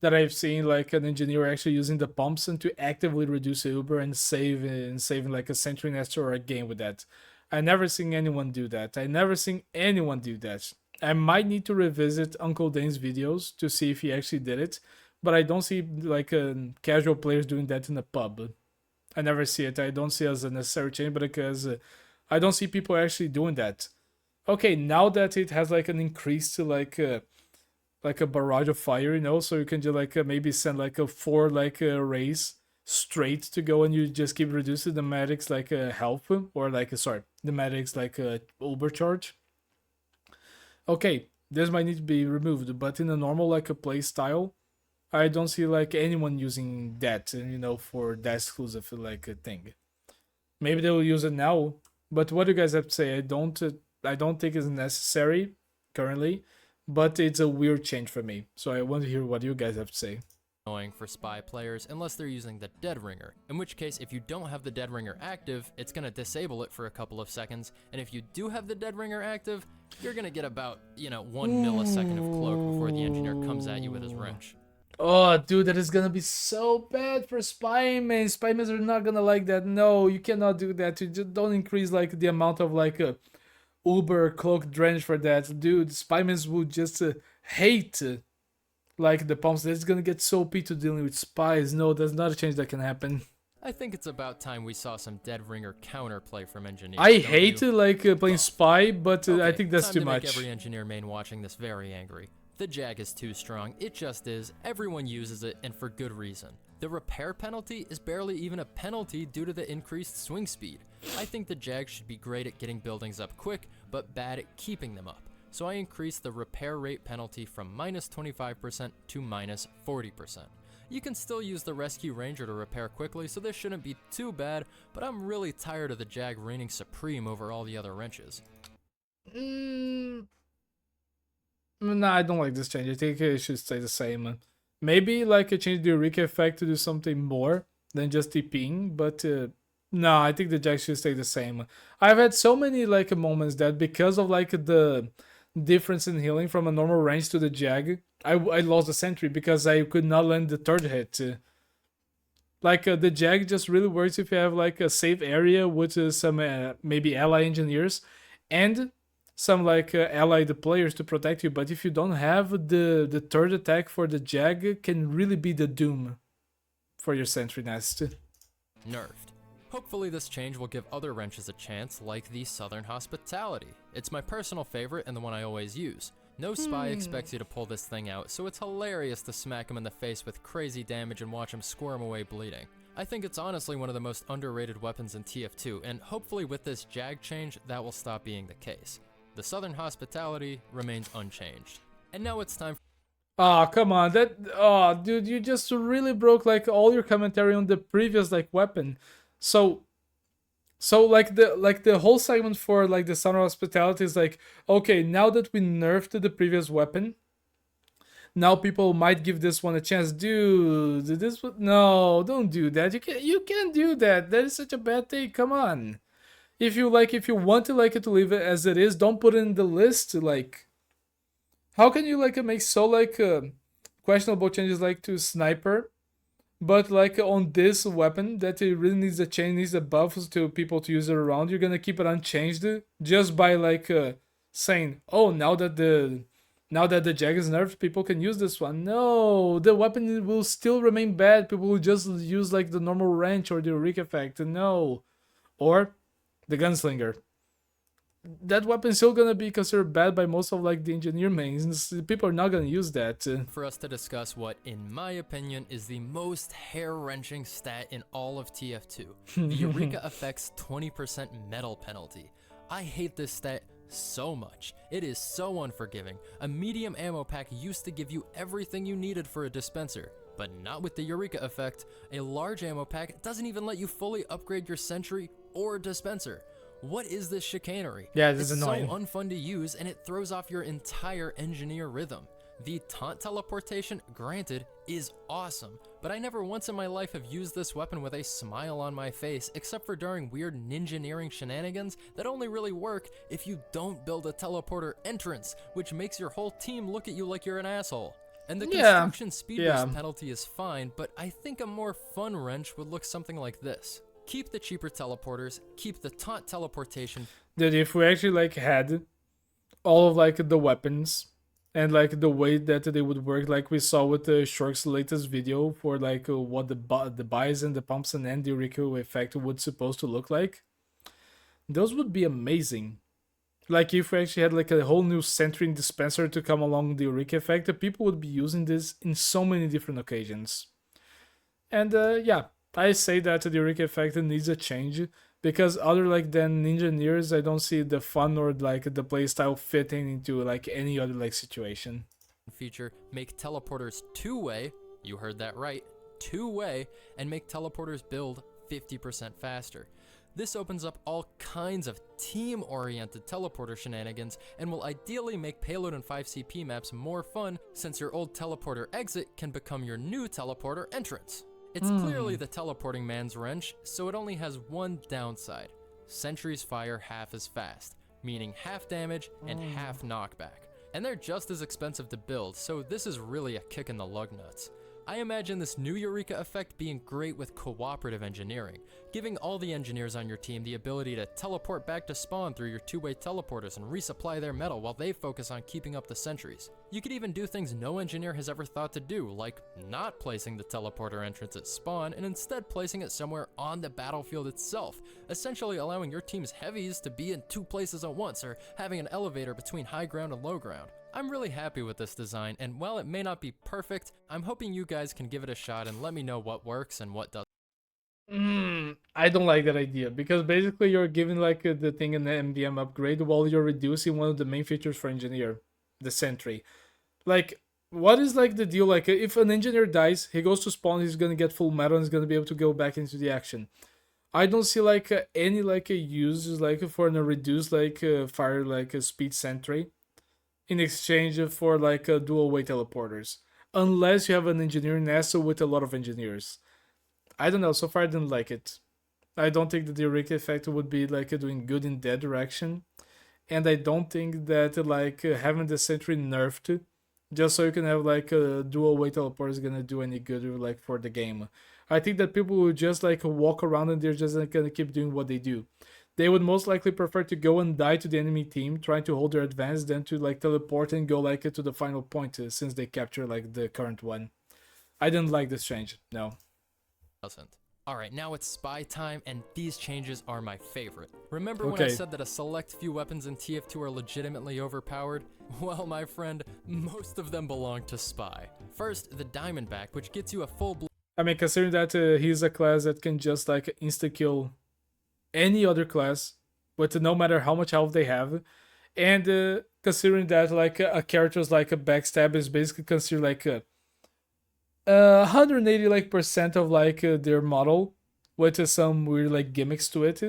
that I've seen like an engineer actually using the pumps and to actively reduce Uber and saving like a sentry nest or a game with that. I never seen anyone do that. I never seen anyone do that. I might need to revisit Uncle Dane's videos to see if he actually did it, but I don't see like casual players doing that in a pub. I never see it. I don't see it as a necessary change, but because I don't see people actually doing that. Okay, now that it has like an increased like a barrage of fire, you know, so you can just like maybe send like a 4 like rays straight to go and you just keep reducing the medics like health or like sorry the medics like overcharge. Okay, this might need to be removed, but in a normal like a play style, I don't see like anyone using that, you know, for that exclusive like a thing. Maybe they will use it now, but what do you guys have to say? I don't think it's necessary currently, but it's a weird change for me. So I want to hear what you guys have to say. For spy players unless they're using the Dead Ringer, in which case if you don't have the Dead Ringer active, it's going to disable it for a couple of seconds, and if you do have the Dead Ringer active, you're going to get about, 1 millisecond of cloak before the engineer comes at you with his wrench. Oh, dude, that is gonna be so bad for Spymen. Spymen are not gonna like that. No, you cannot do that. You just don't increase like the amount of like Uber cloak drench for that, dude. Spymen would just hate like the pumps. It's gonna get so OP to dealing with spies. No, that's not a change that can happen. I think it's about time we saw some Dead Ringer counterplay from engineers. I hate like playing spy, but Okay, I think that's time too to much. Make every engineer main watching this very angry. The Jag is too strong, it just is, everyone uses it, and for good reason. The repair penalty is barely even a penalty due to the increased swing speed. I think the Jag should be great at getting buildings up quick, but bad at keeping them up. So I increased the repair rate penalty from minus 25% to minus 40%. You can still use the Rescue Ranger to repair quickly, so this shouldn't be too bad, but I'm really tired of the Jag reigning supreme over all the other wrenches. Nah, I don't like this change. I think it should stay the same. Maybe like a change the Eureka effect to do something more than just TPing, but no, I think the Jag should stay the same. I've had so many like moments that because of like the difference in healing from a normal range to the Jag, I lost the sentry because I could not land the third hit. Like the Jag just really works if you have like a safe area with some maybe ally engineers and some like allied players to protect you, but if you don't have the third attack for the Jag, can really be the doom for your sentry nest. Nerfed. Hopefully this change will give other wrenches a chance, like the Southern Hospitality. It's my personal favorite and the one I always use. No spy expects you to pull this thing out, so it's hilarious to smack him in the face with crazy damage and watch him squirm away bleeding. I think it's honestly one of the most underrated weapons in TF2, and hopefully with this Jag change, that will stop being the case. The Southern Hospitality remains unchanged. And now it's time for Oh, come on. Oh, dude, you just really broke like all your commentary on the previous like weapon. So like the whole segment for like the Southern Hospitality is like, okay, now that we nerfed the previous weapon, now people might give this one a chance. Dude, no, don't do that. You can't do that. That is such a bad thing. Come on. If you want to like it to leave it as it is, don't put it in the list. Like, How can you like make so like questionable changes like to sniper, but like on this weapon that it really needs a change, needs a buffs to people to use it around, you're gonna keep it unchanged just by like saying, oh, now that the Jag is nerfed, people can use this one. No, the weapon will still remain bad. People will just use like the normal wrench or the Eureka effect. No, or the gunslinger. That weapon's still gonna be considered bad by most of like the engineer mains. People are not gonna use that. For us to discuss what, in my opinion, is the most hair-wrenching stat in all of TF2, the Eureka Effect's 20% metal penalty. I hate this stat so much. It is so unforgiving. A medium ammo pack used to give you everything you needed for a dispenser, but not with the Eureka Effect. A large ammo pack doesn't even let you fully upgrade your sentry or dispenser. What is this chicanery? Yeah, this is it's annoying. so unfun to use, and it throws off your entire engineer rhythm. The taunt teleportation, granted, is awesome, but I never once in my life have used this weapon with a smile on my face, except for during weird ninja-neering shenanigans that only really work if you don't build a teleporter entrance, which makes your whole team look at you like you're an asshole. And the construction speed boost penalty is fine, but I think a more fun wrench would look something like this. Keep the cheaper teleporters, keep the taunt teleportation. Dude, if we actually like had all of like the weapons and like the way that they would work, like we saw with the Shork's latest video for like what the buys and the pumps and the Eureka effect would supposed to look like, those would be amazing. Like if we actually had like a whole new sentry dispenser to come along the Eureka effect, people would be using this in so many different occasions. And yeah, I say that the Eureka effect needs a change because other like than Ninja I don't see the fun or like the playstyle fitting into like any other like situation. Feature, make teleporters two-way, you heard that right, two-way, and make teleporters build 50% faster. This opens up all kinds of team-oriented teleporter shenanigans and will ideally make payload and 5CP maps more fun since your old teleporter exit can become your new teleporter entrance. It's clearly the teleporting man's wrench, so it only has one downside. Sentries fire half as fast, meaning half damage and half knockback. And they're just as expensive to build, so this is really a kick in the lug nuts. I imagine this new Eureka effect being great with cooperative engineering, giving all the engineers on your team the ability to teleport back to spawn through your two-way teleporters and resupply their metal while they focus on keeping up the sentries. You could even do things no engineer has ever thought to do, like not placing the teleporter entrance at spawn and instead placing it somewhere on the battlefield itself, essentially allowing your team's heavies to be in two places at once or having an elevator between high ground and low ground. I'm really happy with this design, and while it may not be perfect, I'm hoping you guys can give it a shot and let me know what works and what doesn't. I don't like that idea because basically you're giving like the thing an MVM upgrade while you're reducing one of the main features for engineer, the sentry. Like, what is like the deal? Like, if an engineer dies, he goes to spawn, he's gonna get full metal and he's gonna be able to go back into the action. I don't see like any like uses like for a reduced like fire like speed sentry in exchange for like dual way teleporters, unless you have an engineering NASA with a lot of engineers. I don't know. So far, I didn't like it. I don't think that the Eureka effect would be like doing good in that direction, and I don't think that like having the sentry nerfed just so you can have like a dual way teleport is gonna do any good like for the game. I think that people will just like walk around and they're just like, gonna keep doing what they do. They would most likely prefer to go and die to the enemy team trying to hold their advance than to like teleport and go like to the final point since they capture like the current one. I didn't like this change. No. Doesn't. Alright, now it's spy time, and these changes are my favorite. Remember when I said that a select few weapons in TF2 are legitimately overpowered? Well, my friend, most of them belong to spy. First, the Diamondback, which gets you a full I mean, considering that he's a class that can just like insta-kill any other class with no matter how much health they have, and considering that like a character's like a backstab is basically considered like a 180 like percent of like their model with some weird like gimmicks to it,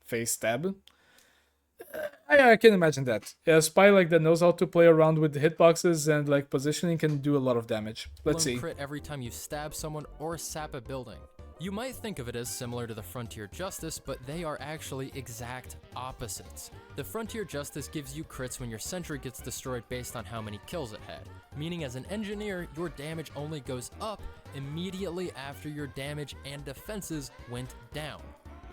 face stab. I can imagine that. Yeah, a spy like that knows how to play around with the hitboxes and like positioning can do a lot of damage. Let's see. Crit every time you stab someone or sap a building. You might think of it as similar to the Frontier Justice, but they are actually exact opposites. The Frontier Justice gives you crits when your sentry gets destroyed based on how many kills it had, meaning as an engineer, your damage only goes up immediately after your damage and defenses went down.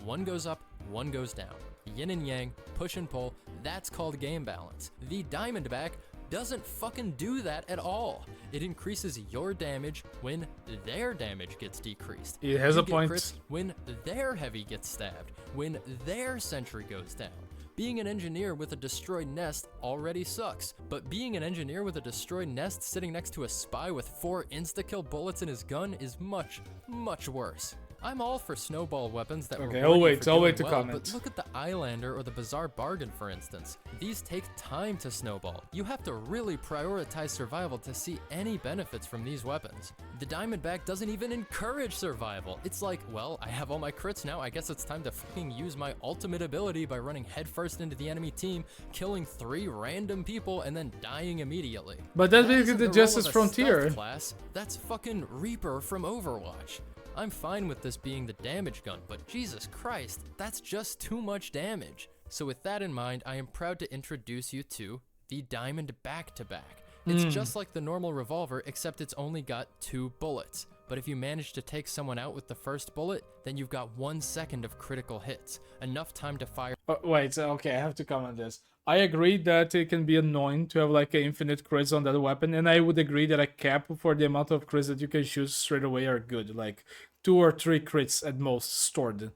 One goes up, one goes down. Yin and yang, push and pull, that's called game balance. The Diamondback doesn't fucking do that at all. It increases your damage when their damage gets decreased. It has You a get point. crits when their heavy gets stabbed, when their sentry goes down. Being an engineer with a destroyed nest already sucks, but being an engineer with a destroyed nest sitting next to a spy with 4 insta-kill bullets in his gun is much, much worse. I'm all for snowball weapons that Okay, reward you for I'll wait doing to well, comment. but look at the Islander or the Bizarre Bargain, for instance. These take time to snowball. You have to really prioritize survival to see any benefits from these weapons. The Diamondback doesn't even encourage survival. It's like, well, I have all my crits now, I guess it's time to fucking use my ultimate ability by running headfirst into the enemy team, killing 3 random people, and then dying immediately. But that's That basically isn't the role Justice of a Frontier. stealth class. That's fucking Reaper from Overwatch. I'm fine with this being the damage gun, but Jesus Christ, that's just too much damage. So with that in mind, I am proud to introduce you to the Diamond Back-to-Back. It's just like the normal revolver, except it's only got 2 bullets. But if you manage to take someone out with the first bullet, then you've got 1 second of critical hits, enough time to fire. Wait, okay, I have to comment this. I agree that it can be annoying to have like an infinite crits on that weapon, and I would agree that a cap for the amount of crits that you can shoot straight away are good, like 2 or 3 crits at most stored.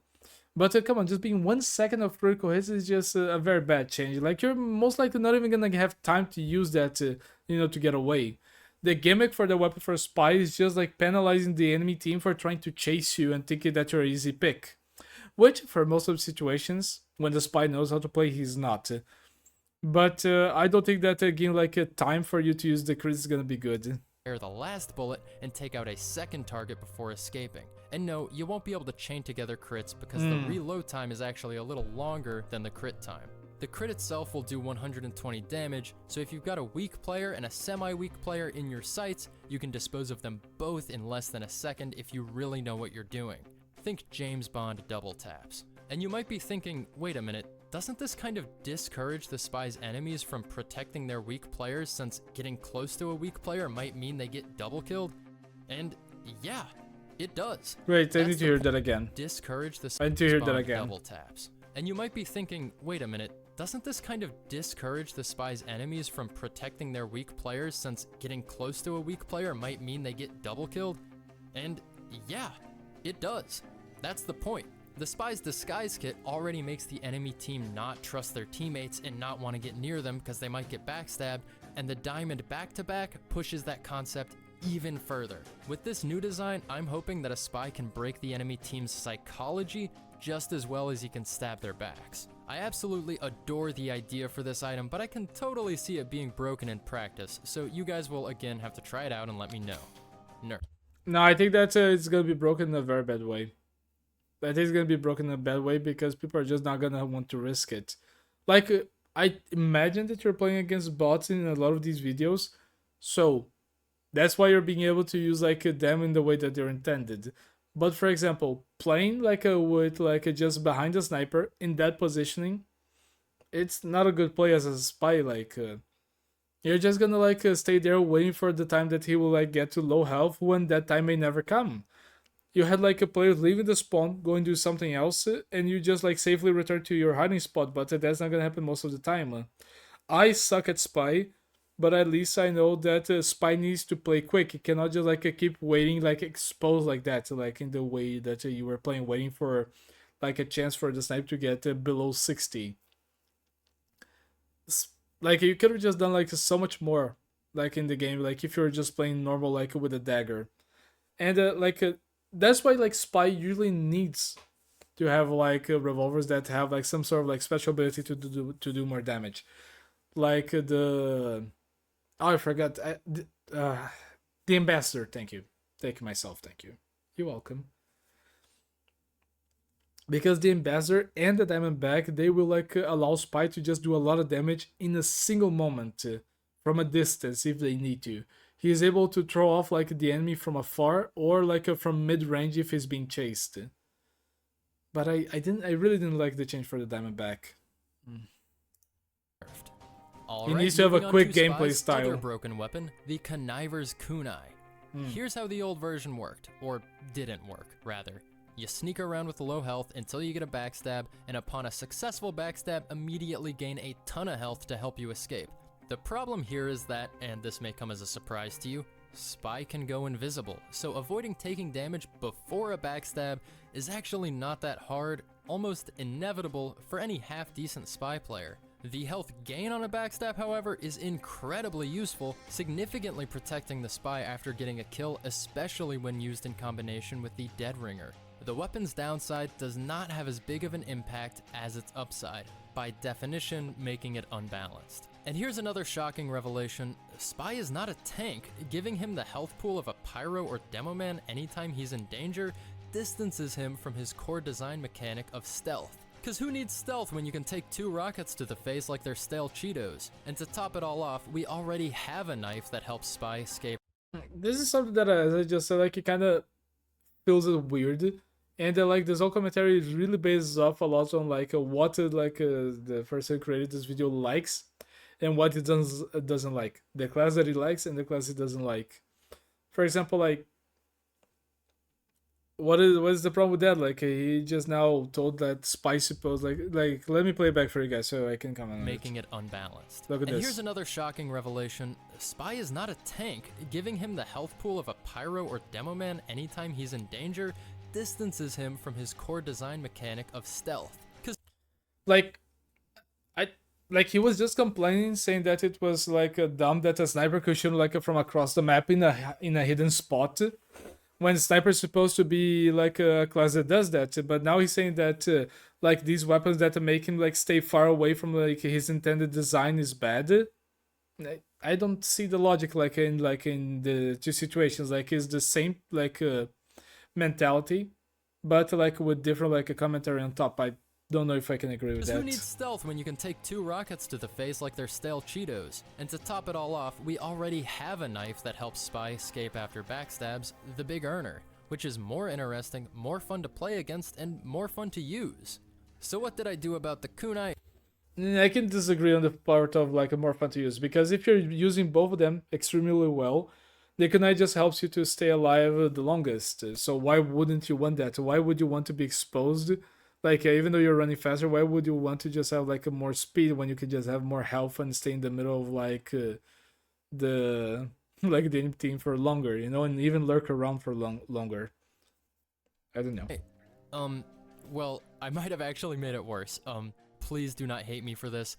But come on, just being 1 second of critical hits is just a very bad change. Like you're most likely not even gonna have time to use that to, to get away. The gimmick for the weapon for spy is just like penalizing the enemy team for trying to chase you and thinking that you're an easy pick. Which, for most of the situations, when the spy knows how to play, he's not. But I don't think that again, like a time for you to use the crits is gonna be good. The last bullet and take out a second target before escaping. And no, you won't be able to chain together crits because the reload time is actually a little longer than the crit time. The crit itself will do 120 damage, so if you've got a weak player and a semi-weak player in your sights, you can dispose of them both in less than a second if you really know what you're doing. Think James Bond double taps. And you might be thinking, wait a minute, doesn't this kind of discourage the spy's enemies from protecting their weak players since getting close to a weak player might mean they get double killed? And yeah, it does. Wait, I need to hear that again. Discourage the I need to hear that Bond again. double taps. And you might be thinking, wait a minute, doesn't this kind of discourage the spy's enemies from protecting their weak players since getting close to a weak player might mean they get double killed? And yeah, it does. That's the point. The spy's disguise kit already makes the enemy team not trust their teammates and not want to get near them because they might get backstabbed, and the Diamond Back-to-Back pushes that concept even further. With this new design, I'm hoping that a spy can break the enemy team's psychology just as well as he can stab their backs. I absolutely adore the idea for this item, but I can totally see it being broken in practice, so you guys will again have to try it out and let me know. Nerd. No, I think that it's gonna be broken in a very bad way. I think it's gonna be broken in a bad way because people are just not gonna want to risk it. Like, I imagine that you're playing against bots in a lot of these videos, so that's why you're being able to use like them in the way that they're intended. But for example, playing like with like just behind the sniper in that positioning, it's not a good play as a spy. Like, you're just gonna like stay there waiting for the time that he will like get to low health when that time may never come. You had like a player leaving the spawn, going to do something else, and you just like safely return to your hiding spot, but that's not gonna happen most of the time. I suck at spy, but at least I know that spy needs to play quick. It cannot just like keep waiting, like exposed like that, like in the way that you were playing, waiting for like a chance for the snipe to get below 60. Like you could have just done like so much more, like in the game, like if you were just playing normal, like with a dagger, and that's why like spy usually needs to have like revolvers that have like some sort of like special ability to do more damage, like the I forgot the ambassador. Thank you myself. Thank you. You're welcome. Because the ambassador and the Diamondback, they will like allow spy to just do a lot of damage in a single moment from a distance if they need to. he is able to throw off like the enemy from afar or like from mid range if he's being chased. But I really didn't like the change for the Diamondback. He needs to have a quick gameplay style. Other broken weapon, the Conniver's Kunai. Here's how the old version worked, or didn't work, rather. You sneak around with low health until you get a backstab, and upon a successful backstab, immediately gain a ton of health to help you escape. The problem here is that, and this may come as a surprise to you, Spy can go invisible, so avoiding taking damage before a backstab is actually not that hard, almost inevitable for any half-decent Spy player. The health gain on a backstab, however, is incredibly useful, significantly protecting the Spy after getting a kill, especially when used in combination with the Dead Ringer. The weapon's downside does not have as big of an impact as its upside, by definition making it unbalanced. And here's another shocking revelation: Spy is not a tank. Giving him the health pool of a Pyro or Demo Man anytime he's in danger distances him from his core design mechanic of stealth. Cause who needs stealth when you can take 2 rockets to the face like they're stale Cheetos? And to top it all off, we already have a knife that helps Spy escape. This is something that, as I just said, like, it kind of feels weird. And like this whole commentary is really based off a lot on like what the person who created this video likes and what he doesn't like. The class that he likes and the class he doesn't like. For example, like, what is the problem with that? Like, he just now told that Spy supposed like let me play it back for you guys so I can comment on making it unbalanced. Look at this. And here's another shocking revelation: Spy is not a tank. Giving him the health pool of a Pyro or Demo Man anytime he's in danger distances him from his core design mechanic of stealth. Cause he was just complaining, saying that it was like dumb that a sniper could shoot like from across the map in a hidden spot, when sniper's supposed to be like a class that does that. But now he's saying that like these weapons that make him like stay far away from like his intended design is bad. I don't see the logic like in the two situations. Like, it's the same like mentality, but like with different like a commentary on top. I don't know if I can agree with that. Who needs stealth when you can take 2 rockets to the face like they're stale Cheetos? And to top it all off, we already have a knife that helps Spy escape after backstabs, the Big Earner, which is more interesting, more fun to play against, and more fun to use. So what did I do about the kunai? I can disagree on the part of like a more fun to use, because if you're using both of them extremely well, the kunai just helps you to stay alive the longest. So why wouldn't you want that? Why would you want to be exposed? Like, even though you're running faster, why would you want to just have like a more speed when you could just have more health and stay in the middle of like the like the enemy team for longer, you know, and even lurk around for longer. I don't know. Hey, well, I might have actually made it worse. Please do not hate me for this.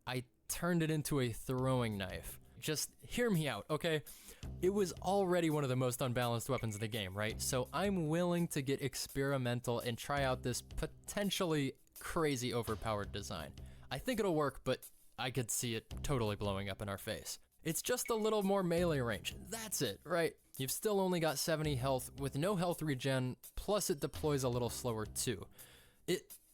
I turned it into a throwing knife. Just hear me out, okay? It was already one of the most unbalanced weapons in the game, right? So I'm willing to get experimental and try out this potentially crazy overpowered design. I think it'll work, but I could see it totally blowing up in our face. It's just a little more melee range. That's it, right? You've still only got 70 health with no health regen, plus it deploys a little slower too.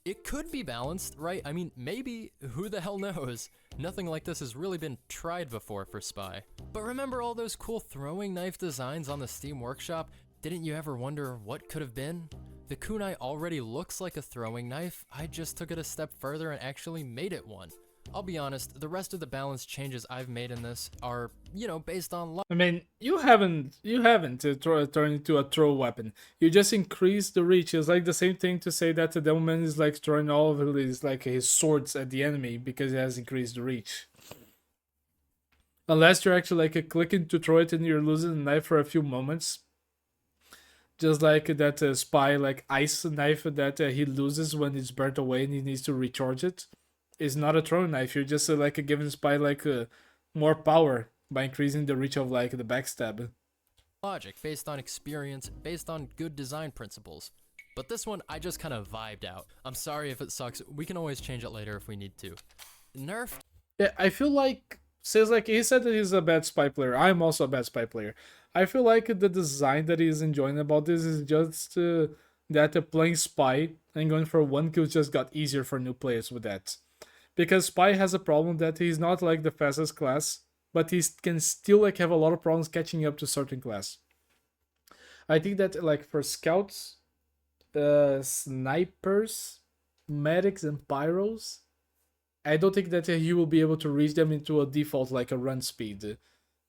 It could be balanced, right? I mean, maybe, who the hell knows? Nothing like this has really been tried before for Spy. But remember all those cool throwing knife designs on the Steam Workshop? Didn't you ever wonder what could have been? The kunai already looks like a throwing knife. I just took it a step further and actually made it one. I'll be honest, the rest of the balance changes I've made in this are, you know, based on luck. I mean, you haven't turned into a throw weapon. You just increase the reach. It's like the same thing to say that the Devilman is like throwing all of his swords at the enemy because it has increased the reach. Unless you're actually like clicking to throw it and you're losing the knife for a few moments. Just like that Spy like ice knife that he loses when it's burnt away and he needs to recharge it. Is not a throwing knife. You're just like giving Spy like more power by increasing the reach of like the backstab. Logic based on experience, based on good design principles. But this one I just kind of vibed out. I'm sorry if it sucks. We can always change it later if we need to. Nerf. Yeah, I feel like says like he said that he's a bad Spy player. I'm also a bad Spy player. I feel like the design that he's enjoying about this is just that playing Spy and going for one kill just got easier for new players with that. Because Spy has a problem that he's not like the fastest class but he can still like have a lot of problems catching up to certain class. I think that like for scouts, snipers, medics, and pyros, I don't think that he will be able to reach them into a default like a run speed.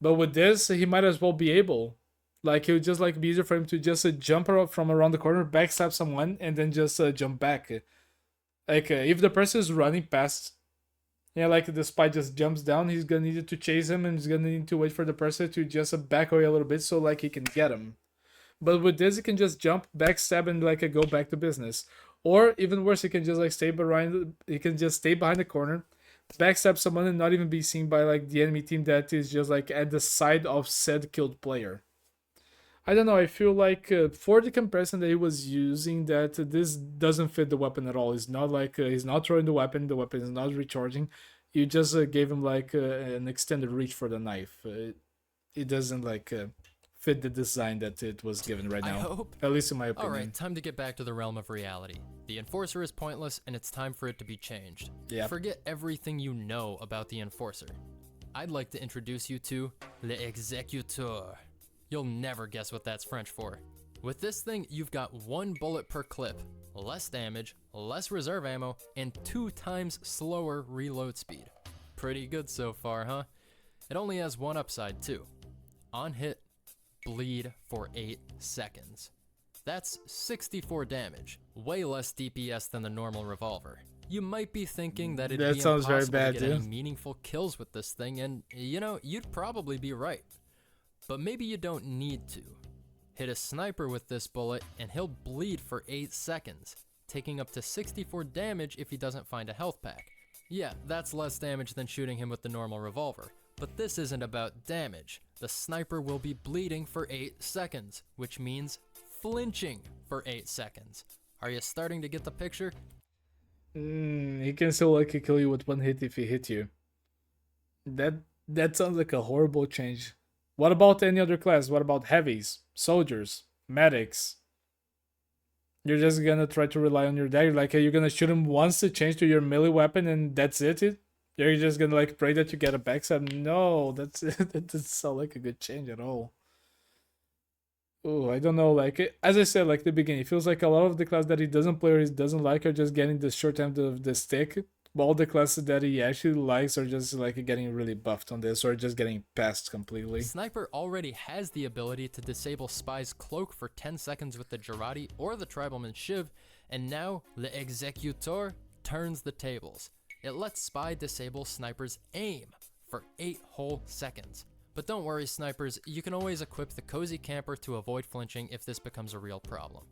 But with this, he might as well be able. Like it would just like be easier for him to just jump from around the corner, backstab someone, and then just jump back. Like if the person is running past, yeah, like the spy just jumps down, he's gonna need to chase him, and he's gonna need to wait for the person to just back away a little bit so like he can get him. But with this, he can just jump, backstab, and like go back to business. Or even worse, he can just like stay behind. He can just stay behind the corner, backstab someone, and not even be seen by like the enemy team that is just like at the side of said killed player. I don't know. I feel like for the comparison that he was using, that this doesn't fit the weapon at all. It's not like he's not throwing the weapon. The weapon is not recharging. You just gave him like an extended reach for the knife. It doesn't like fit the design that it was given right now. I hope. At least in my opinion. Alright, time to get back to the realm of reality. The Enforcer is pointless, and it's time for it to be changed. Yep. Forget everything you know about the Enforcer. I'd like to introduce you to l'Exécuteur. You'll never guess what that's French for. With this thing, you've got 1 bullet per clip, less damage, less reserve ammo, and 2 times slower reload speed. Pretty good so far, huh? It only has one upside too. On hit, bleed for 8 seconds. That's 64 damage, way less DPS than the normal revolver. You might be thinking that it'd be sounds very impossible bad, to get any dude. meaningful kills with this thing, and you know, you'd probably be right. But maybe you don't need to. Hit a sniper with this bullet and he'll bleed for 8 seconds, taking up to 64 damage if he doesn't find a health pack. Yeah, that's less damage than shooting him with the normal revolver, but this isn't about damage. The sniper will be bleeding for 8 seconds, which means flinching for 8 seconds. Are you starting to get the picture? He can still like kill you with 1 hit if he hit you. That sounds like a horrible change. What about any other class? What about heavies, soldiers, medics? You're just gonna try to rely on your dagger. Like you're gonna shoot him once to change to your melee weapon, and that's it. You're just gonna like pray that you get a backstab. No, that doesn't sound like a good change at all. Oh, I don't know. Like as I said, like the beginning, it feels like a lot of the class that he doesn't play or he doesn't like are just getting the short end of the stick. But all the classes that he actually likes are just like getting really buffed on this, or just getting passed completely. Sniper already has the ability to disable Spy's cloak for 10 seconds with the Jarate or the Tribalman Shiv, and now l'Exécuteur turns the tables. It lets Spy disable Sniper's aim for 8 whole seconds. But don't worry, snipers, you can always equip the Cozy Camper to avoid flinching if this becomes a real problem.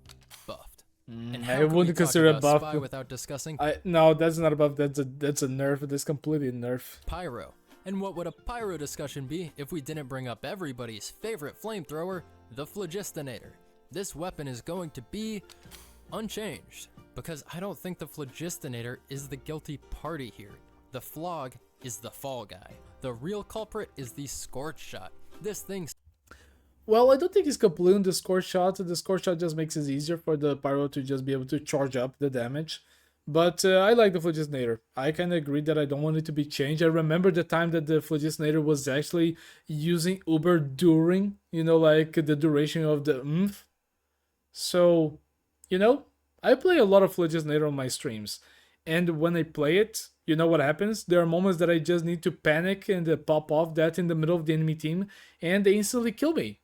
Buffed. And how I can we wouldn't talk consider it about buff. Spy without discussing No, that's not a buff. That's a nerf. That's completely a nerf. Pyro? And what would a Pyro discussion be if we didn't bring up everybody's favorite flamethrower, the Phlogistinator? This weapon is going to be unchanged, because I don't think the Phlogistinator is the guilty party here. The Flog is the fall guy. The real culprit is the Scorch Shot. This thing. Well, I don't think he's completely on the score shot. The score shot just makes it easier for the pyro to just be able to charge up the damage. But I like the Phlogistinator. I kind of agree that I don't want it to be changed. I remember the time that the Phlogistinator was actually using Uber during, like the duration of the oomph. So, I play a lot of Phlogistinator on my streams. And when I play it, you know what happens? There are moments that I just need to panic and pop off that in the middle of the enemy team, and they instantly kill me.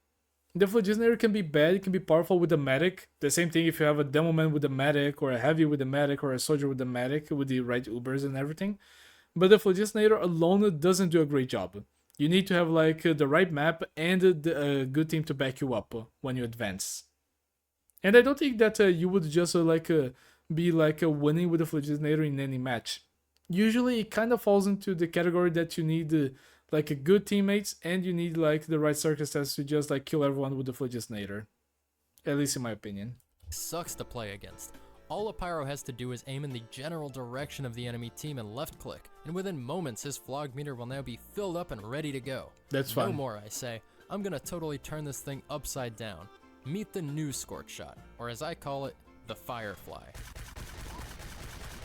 The Phlogistinator can be bad, it can be powerful with the medic. The same thing if you have a demo man with a medic, or a heavy with a medic, or a soldier with a medic, with the right Ubers and everything. But the Phlogistinator alone doesn't do a great job. You need to have like the right map and a good team to back you up when you advance. And I don't think that you would just be winning with the Phlogistinator in any match. Usually it kind of falls into the category that you need like a good teammates, and you need like the right circumstances to just like kill everyone with the Phlogistinator. At least in my opinion. Sucks to play against. All a Pyro has to do is aim in the general direction of the enemy team and left click, and within moments his Flog meter will now be filled up and ready to go. That's fine. No more, I say. I'm gonna totally turn this thing upside down. Meet the new Scorch Shot, or as I call it, the Firefly.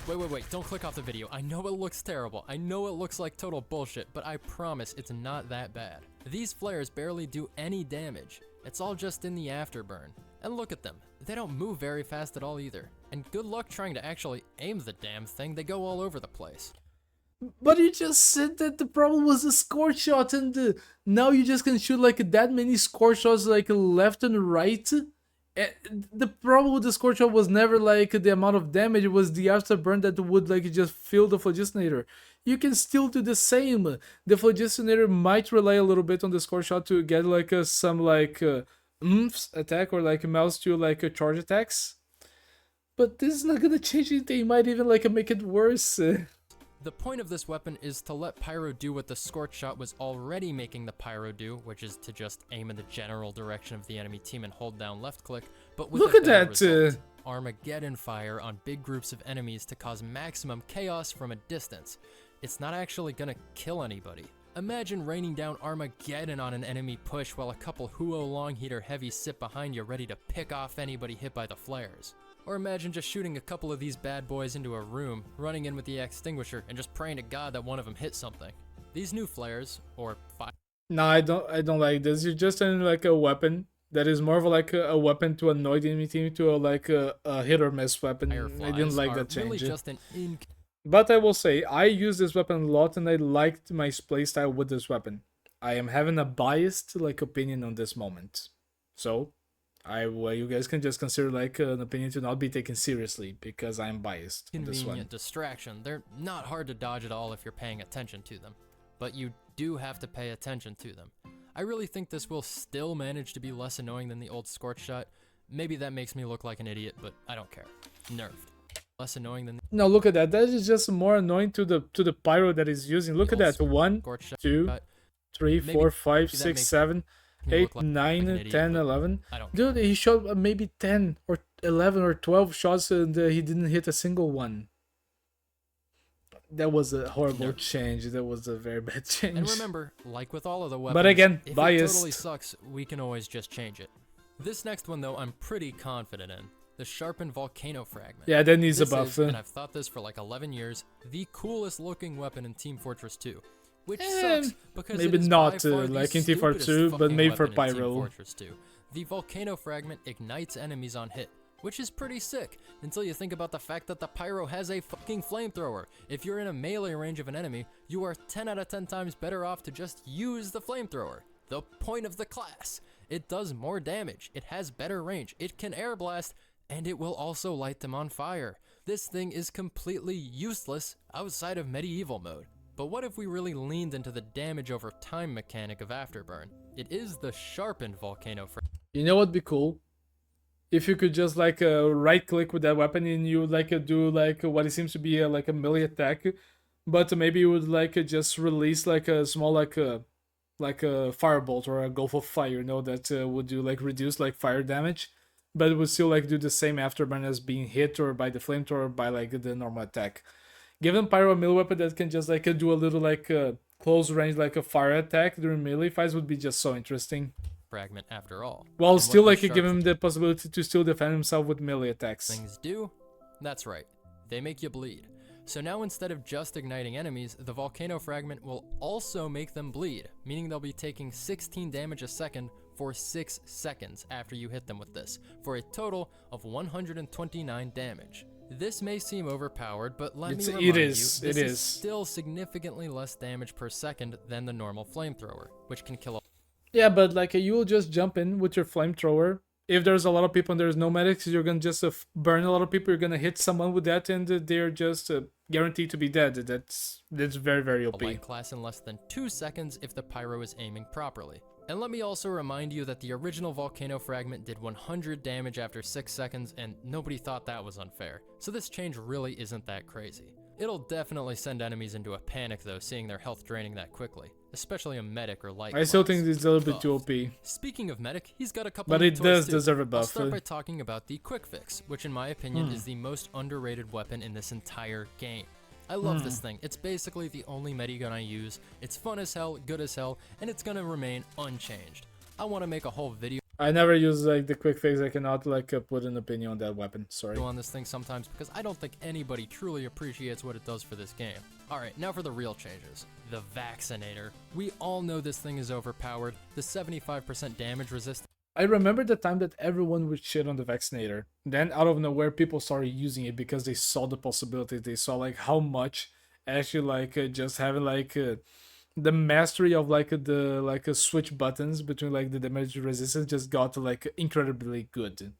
Wait, don't click off the video. I know it looks terrible. I know it looks like total bullshit, but I promise it's not that bad. These flares barely do any damage. It's all just in the afterburn. And look at them. They don't move very fast at all either. And good luck trying to actually aim the damn thing. They go all over the place. But you just said that the problem was the score shot, and now you just can shoot like that many score shots like left and right. The problem with the score shot was never like the amount of damage, it was the afterburn that would like just fill the phlogistonator. You can still do the same. The phlogistonator might rely a little bit on the score shot to get like some like oomph attack or like mouse to like charge attacks. But this is not gonna change anything, it might even like make it worse. The point of this weapon is to let Pyro do what the Scorch Shot was already making the Pyro do, which is to just aim in the general direction of the enemy team and hold down left click, but with Look a at better that! result. Armageddon fire on big groups of enemies to cause maximum chaos from a distance. It's not actually gonna kill anybody. Imagine raining down Armageddon on an enemy push while a couple Huo long heater heavies sit behind you ready to pick off anybody hit by the flares. Or imagine just shooting a couple of these bad boys into a room, running in with the extinguisher, and just praying to God that one of them hit something. These new flares, or fire... No, I don't like this. You're just turning like a weapon that is more of like a weapon to annoy the enemy team to like a hit or miss weapon. I didn't like that change. Really just an But I will say, I use this weapon a lot and I liked my playstyle with this weapon. I am having a biased like opinion on this moment. So, you guys can just consider like an opinion to not be taken seriously because I'm biased on this one. Convenient distraction. They're not hard to dodge at all if you're paying attention to them. But you do have to pay attention to them. I really think this will still manage to be less annoying than the old Scorch Shot. Maybe that makes me look like an idiot, but I don't care. Nerfed. Less annoying than... No, look at that. That is just more annoying to the pyro that he's using. Look at that. 1, 2, 3, 4, 5, 6, 7, 8, 9, 10, 11. Dude, he shot maybe 10 or 11 or 12 shots and he didn't hit a single one. That was a horrible change. That was a very bad change. And remember, like with all of the weapons, but again, if biased. it totally sucks, we can always just change it. This next one, though, I'm pretty confident in. The Sharpened Volcano Fragment. Yeah, that needs this a buff. Is, and I've thought this for like 11 years, the coolest looking weapon in Team Fortress 2. Which sucks, because maybe it is not by far like the in TF2, 2, but maybe for weapon in Team Pyro. Fortress 2. The Volcano Fragment ignites enemies on hit, which is pretty sick, until you think about the fact that the Pyro has a fucking flamethrower. If you're in a melee range of an enemy, you are 10 out of 10 times better off to just use the flamethrower. The point of the class. It does more damage, it has better range, it can air blast, and it will also light them on fire. This thing is completely useless outside of medieval mode. But what if we really leaned into the damage over time mechanic of Afterburn? It is the Sharpened Volcano Fragment. You know what'd be cool? If you could just like right click with that weapon and you like do like what it seems to be like a melee attack, but maybe you would like just release like a small like a firebolt or a gulf of fire, you know, that would do like reduce like fire damage, but it would still like do the same afterburn as being hit or by the flamethrower or by like the normal attack. Give them Pyro a melee weapon that can just like do a little like close range like a fire attack during melee fights would be just so interesting. Fragment after all. While still like give him the possibility to still defend himself with melee attacks. Things do? That's right. They make you bleed. So now instead of just igniting enemies, the Volcano Fragment will also make them bleed, meaning they'll be taking 16 damage a second for 6 seconds after you hit them with this, for a total of 129 damage. This may seem overpowered, but let me remind you, this is still significantly less damage per second than the normal flamethrower, which can kill a... Yeah, but like you will just jump in with your flamethrower. If there's a lot of people and there's no medics, you're gonna just burn a lot of people. You're gonna hit someone with that, and they're just guaranteed to be dead. That's very, very OP. A light class in less than 2 seconds if the pyro is aiming properly. And let me also remind you that the original Volcano Fragment did 100 damage after 6 seconds, and nobody thought that was unfair. So this change really isn't that crazy. It'll definitely send enemies into a panic though, seeing their health draining that quickly. Especially a medic or light I still class. think it's a little bit too OP. Speaking of medic, he's got a couple but of it does too. deserve a buff. I'll start by talking about the Quick Fix, which in my opinion is the most underrated weapon in this entire game. I love this thing. It's basically the only medigun I use. It's fun as hell, good as hell, and it's gonna remain unchanged. I want to make a whole video I never use like the quick fix. I cannot like put an opinion on that weapon. Sorry. On this thing sometimes because I don't think anybody truly appreciates what it does for this game. Alright, now for the real changes. The Vaccinator. We all know this thing is overpowered. The 75% damage resistance I remember the time that everyone would shit on the Vaccinator. Then out of nowhere, people started using it because they saw the possibilities. They saw like how much actually like just having like the mastery of like the like switch buttons between like the damage resistance just got like incredibly good.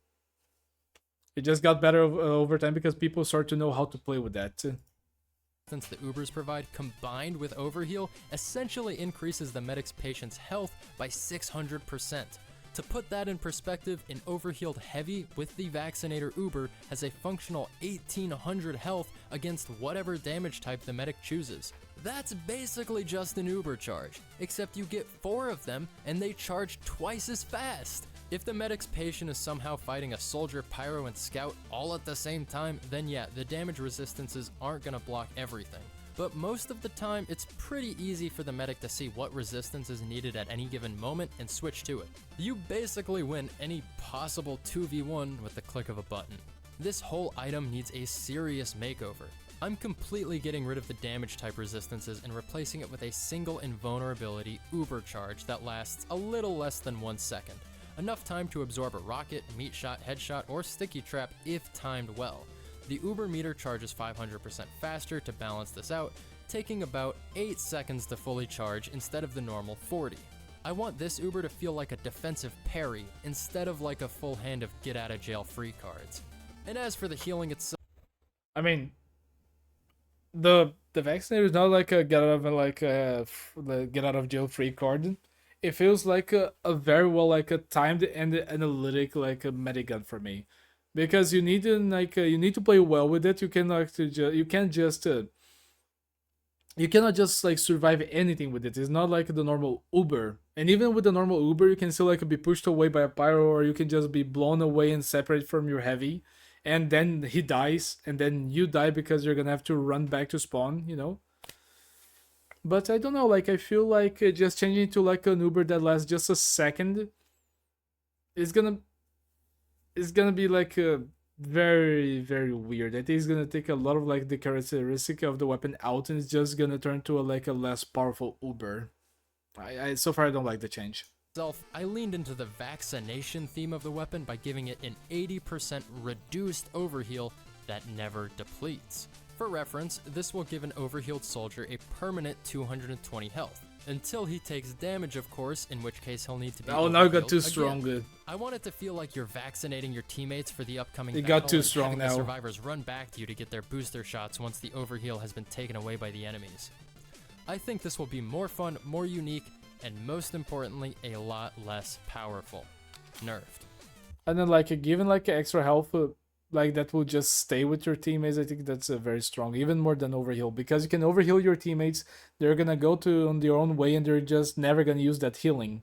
It just got better over time because people start to know how to play with that. the Ubers provide, combined with Overheal, essentially increases the medic's patient's health by 600%. To put that in perspective, an Overhealed Heavy with the Vaccinator Uber has a functional 1800 health against whatever damage type the medic chooses. That's basically just an Uber charge, except you get 4 of them and they charge twice as fast. If the medic's patient is somehow fighting a soldier, pyro, and scout all at the same time, then yeah, the damage resistances aren't gonna block everything. But most of the time, it's pretty easy for the medic to see what resistance is needed at any given moment and switch to it. You basically win any possible 2v1 with the click of a button. This whole item needs a serious makeover. I'm completely getting rid of the damage type resistances and replacing it with a single invulnerability Uber charge that lasts a little less than 1 second. Enough time to absorb a rocket, meat shot, headshot, or sticky trap if timed well. The Uber meter charges 500% faster to balance this out, taking about 8 seconds to fully charge instead of the normal 40. I want this Uber to feel like a defensive parry instead of like a full hand of get out of jail free cards. And as for the healing itself, I mean, the Vaccinator is not like a get out of like a get out of jail free card. It feels like a very well like a timed and analytic like a medigun for me, because you need to like you need to play well with it. You cannot you can't just you cannot just like survive anything with it. It's not like the normal Uber, and even with the normal Uber, you can still like be pushed away by a pyro, or you can just be blown away and separate from your heavy, and then he dies, and then you die because you're gonna have to run back to spawn. You know. But I don't know, like I feel like just changing to like an Uber that lasts just a second is gonna be like very weird. I think it's gonna take a lot of like the characteristic of the weapon out, and it's just gonna turn to like a less powerful Uber. I so far I don't like the change. I leaned into the vaccination theme of the weapon by giving it an 80% reduced overheal that never depletes. For reference, this will give an overhealed soldier a permanent 220 health, until he takes damage of course, in which case he'll need to be Oh, now it got too again. strong. I want it to feel like you're vaccinating your teammates for the upcoming It battle got too and strong having now. the survivors run back to you to get their booster shots once the overheal has been taken away by the enemies. I think this will be more fun, more unique, and most importantly, a lot less powerful. Nerfed. And then like given like extra health like that will just stay with your teammates. I think that's very strong, even more than overheal, because you can overheal your teammates. They're gonna go to on their own way, and they're just never gonna use that healing.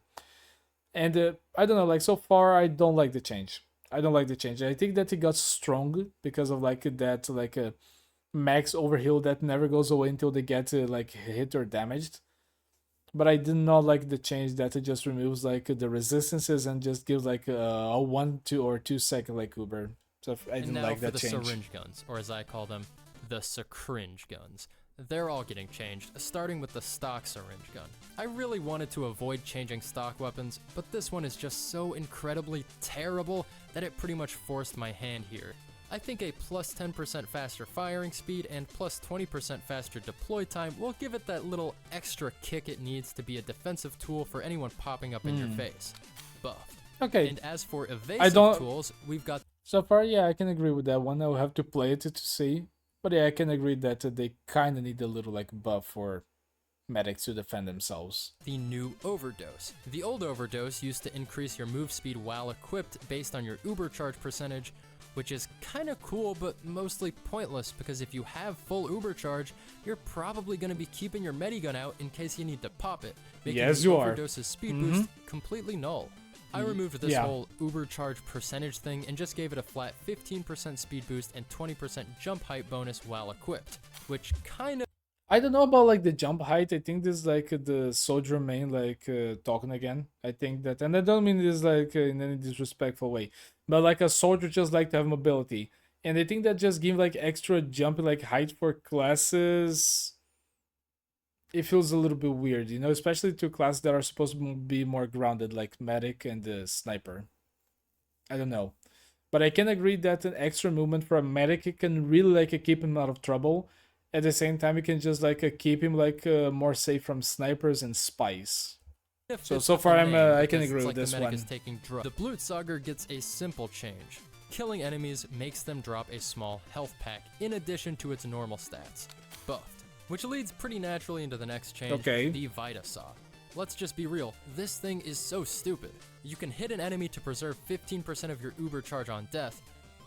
And I don't know, like so far I don't like the change. I don't like the change. I think that it got strong because of like that like a max overheal that never goes away until they get like hit or damaged. But I did not like the change that it just removes like the resistances and just gives like a 1, 2, or 2 second like Uber. So I didn't like that change. And now for the syringe guns, or as I call them, the syringe guns. They're all getting changed, starting with the stock syringe gun. I really wanted to avoid changing stock weapons, but this one is just so incredibly terrible that it pretty much forced my hand here. I think a plus 10% faster firing speed and plus 20% faster deploy time will give it that little extra kick it needs to be a defensive tool for anyone popping up in your face. Buffed. Okay. And as for evasive tools, we've got... So far, yeah, I can agree with that one. I'll have to play it to see. But yeah, I can agree that they kind of need a little like buff for medics to defend themselves. The new Overdose. The old Overdose used to increase your move speed while equipped based on your Uber charge percentage, which is kind of cool but mostly pointless because if you have full Uber charge, you're probably going to be keeping your medigun out in case you need to pop it, making the Overdose's speed boost completely null. I removed this whole Uber charge percentage thing and just gave it a flat 15% speed boost and 20% jump height bonus while equipped, which kind of... I don't know about like the jump height. I think this is like the soldier main like talking again. I think that, and I don't mean this like in any disrespectful way, but like a soldier just like to have mobility, and I think that just give like extra jump like height for classes. It feels a little bit weird, you know, especially to classes that are supposed to be more grounded, like medic and the sniper. I don't know. But I can agree that an extra movement for a medic can really like keep him out of trouble. At the same time, you can just like keep him like more safe from snipers and spies. It So fits so with the far name I can because agree it's with like the this medic is one. taking drugs. The Blutsauger gets a simple change. Killing enemies makes them drop a small health pack in addition to its normal stats. Buffed. Which leads pretty naturally into the next change, Okay. the Vita Saw. Let's just be real, this thing is so stupid. You can hit an enemy to preserve 15% of your Uber charge on death,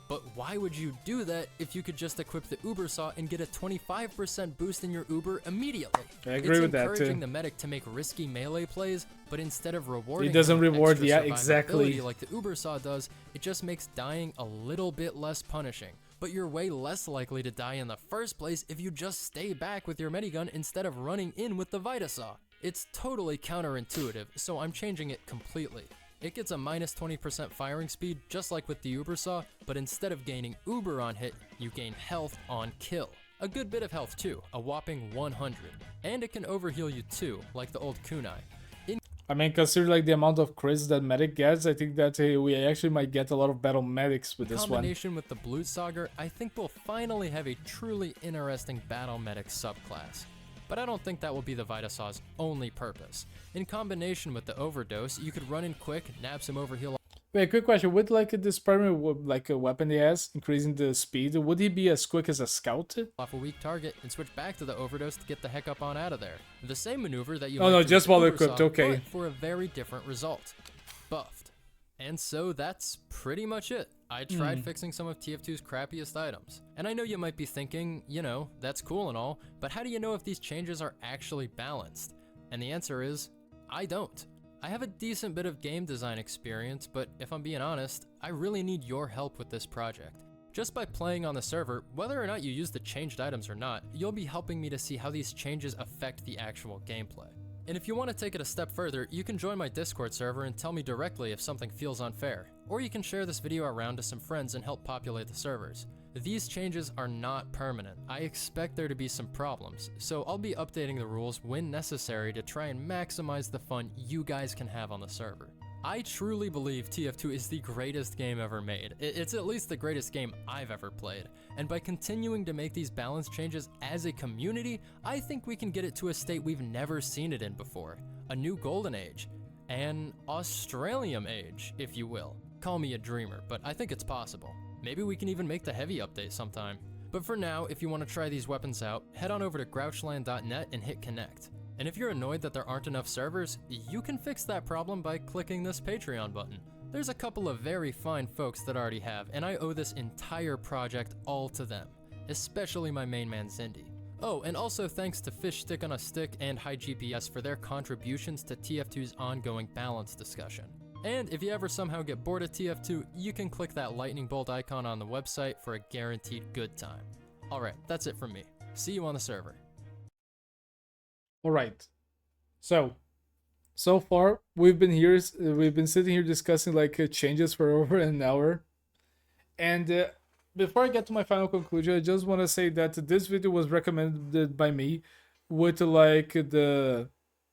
but why would you do that if you could just equip the Uber Saw and get a 25% boost in your Uber immediately? I agree with that It's encouraging too. the medic to make risky melee plays, but instead of rewarding It doesn't him with reward, extra yeah, survivability exactly. like the Uber Saw does, it just makes dying a little bit less punishing. But you're way less likely to die in the first place if you just stay back with your medigun instead of running in with the Vita Saw. It's totally counterintuitive, so I'm changing it completely. It gets a minus 20% firing speed, just like with the Uber Saw, but instead of gaining Uber on hit, you gain health on kill. A good bit of health too, a whopping 100. And it can overheal you too, like the old kunai. I mean, consider like the amount of crits that medic gets. I think that we actually might get a lot of battle medics with In this one. combination with the Blutsauger, I think we'll finally have a truly interesting battle medic subclass. But I don't think that will be the Vita Saw's only purpose. In combination with the Overdose, you could run in quick, nab some overheal Wait, quick question: would like this primary like a weapon he has, increasing the speed, would he be as quick as a scout? off a weak target and switch back to the Overdose to get the heck up on out of there. The same maneuver that you Oh might no, do just with the while Uber equipped, Saw, okay. but for a very different result. Buffed. And so that's pretty much it. I tried fixing some of TF2's crappiest items. And I know you might be thinking, you know, that's cool and all, but how do you know if these changes are actually balanced? And the answer is, I don't. I have a decent bit of game design experience, but if I'm being honest, I really need your help with this project. Just by playing on the server, whether or not you use the changed items or not, you'll be helping me to see how these changes affect the actual gameplay. And if you want to take it a step further, you can join my Discord server and tell me directly if something feels unfair. Or you can share this video around to some friends and help populate the servers. These changes are not permanent. I expect there to be some problems, so I'll be updating the rules when necessary to try and maximize the fun you guys can have on the server. I truly believe TF2 is the greatest game ever made. It's at least the greatest game I've ever played. And by continuing to make these balance changes as a community, I think we can get it to a state we've never seen it in before. A new golden age. An Australian age, if you will. Call me a dreamer, but I think it's possible. Maybe we can even make the heavy update sometime. But for now, if you want to try these weapons out, head on over to grouchland.net and hit connect. And if you're annoyed that there aren't enough servers, you can fix that problem by clicking this Patreon button. There's a couple of very fine folks that already have, and I owe this entire project all to them, especially my main man Zindy. Oh, and also thanks to Fish Stick on a Stick and High GPS for their contributions to TF2's ongoing balance discussion. And if you ever somehow get bored of TF2, you can click that lightning bolt icon on the website for a guaranteed good time. Alright, that's it from me. See you on the server. Alright. So far, we've been sitting here discussing like changes for over an hour. And before I get to my final conclusion, I just want to say that this video was recommended by me with like the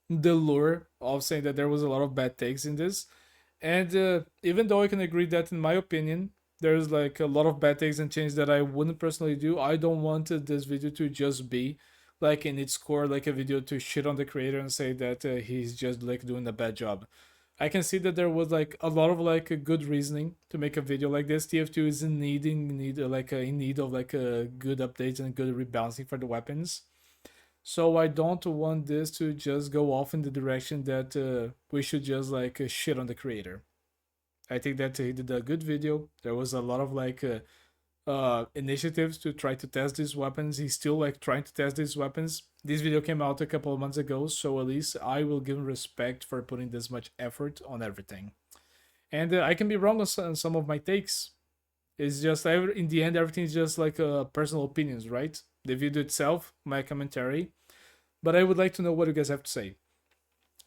lure of saying that there was a lot of bad takes in this. And even though I can agree that, in my opinion, there's like a lot of bad takes and changes that I wouldn't personally do, I don't want this video to just be like in its core like a video to shit on the creator and say that he's just like doing a bad job. I can see that there was like a lot of like a good reasoning to make a video like this. TF2 is in need of like a good updates and good rebalancing for the weapons. So I don't want this to just go off in the direction that we should just like shit on the creator. I think that he did a good video. There was a lot of like initiatives to try to test these weapons. He's still like trying to test these weapons. This video came out a couple of months ago, so at least I will give him respect for putting this much effort on everything. And I can be wrong on some of my takes. It's just in the end everything's just like personal opinions, right? the video itself, my commentary, but I would like to know what you guys have to say.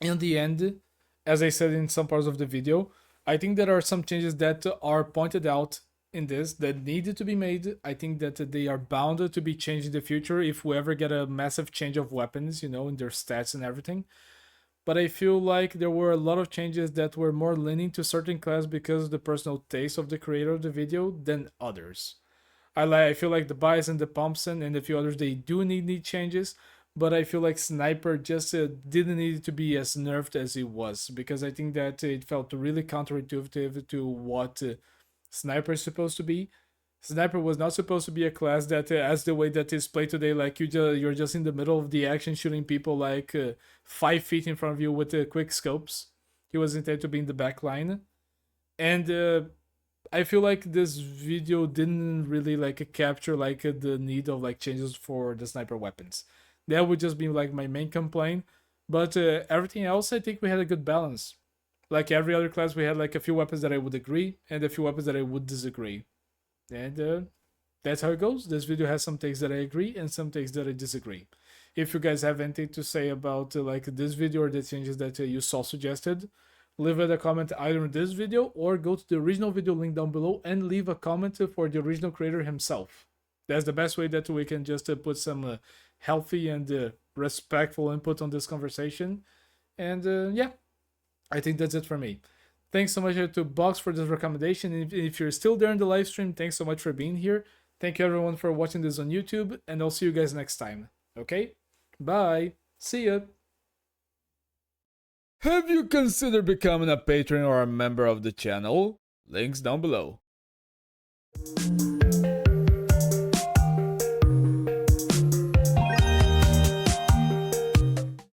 In the end, as I said in some parts of the video, I think there are some changes that are pointed out in this that needed to be made. I think that they are bound to be changed in the future if we ever get a massive change of weapons, in their stats and everything. But I feel like there were a lot of changes that were more leaning to certain class because of the personal taste of the creator of the video than others. I feel like the Bias and the Thompson and a few others, they do need changes, but I feel like Sniper just didn't need to be as nerfed as it was, because I think that it felt really counterintuitive to what Sniper is supposed to be. Sniper was not supposed to be a class that, as the way that is played today, like you're just in the middle of the action shooting people like 5 feet in front of you with quick scopes. He was intended to be in the back line, and I feel like this video didn't really like capture like the need of like changes for the sniper weapons. That would just be like my main complaint. But everything else, I think we had a good balance. Like every other class, we had like a few weapons that I would agree and a few weapons that I would disagree. And that's how it goes. This video has some things that I agree and some things that I disagree. If you guys have anything to say about like this video or the changes that you saw suggested, leave a comment either in this video or go to the original video link down below and leave a comment for the original creator himself. That's the best way that we can just put some healthy and respectful input on this conversation. And yeah, I think that's it for me. Thanks so much to Box for this recommendation. If you're still there in the live stream, thanks so much for being here. Thank you everyone for watching this on YouTube, and I'll see you guys next time. Okay? Bye. See ya. Have you considered becoming a patron or a member of the channel? Links down below.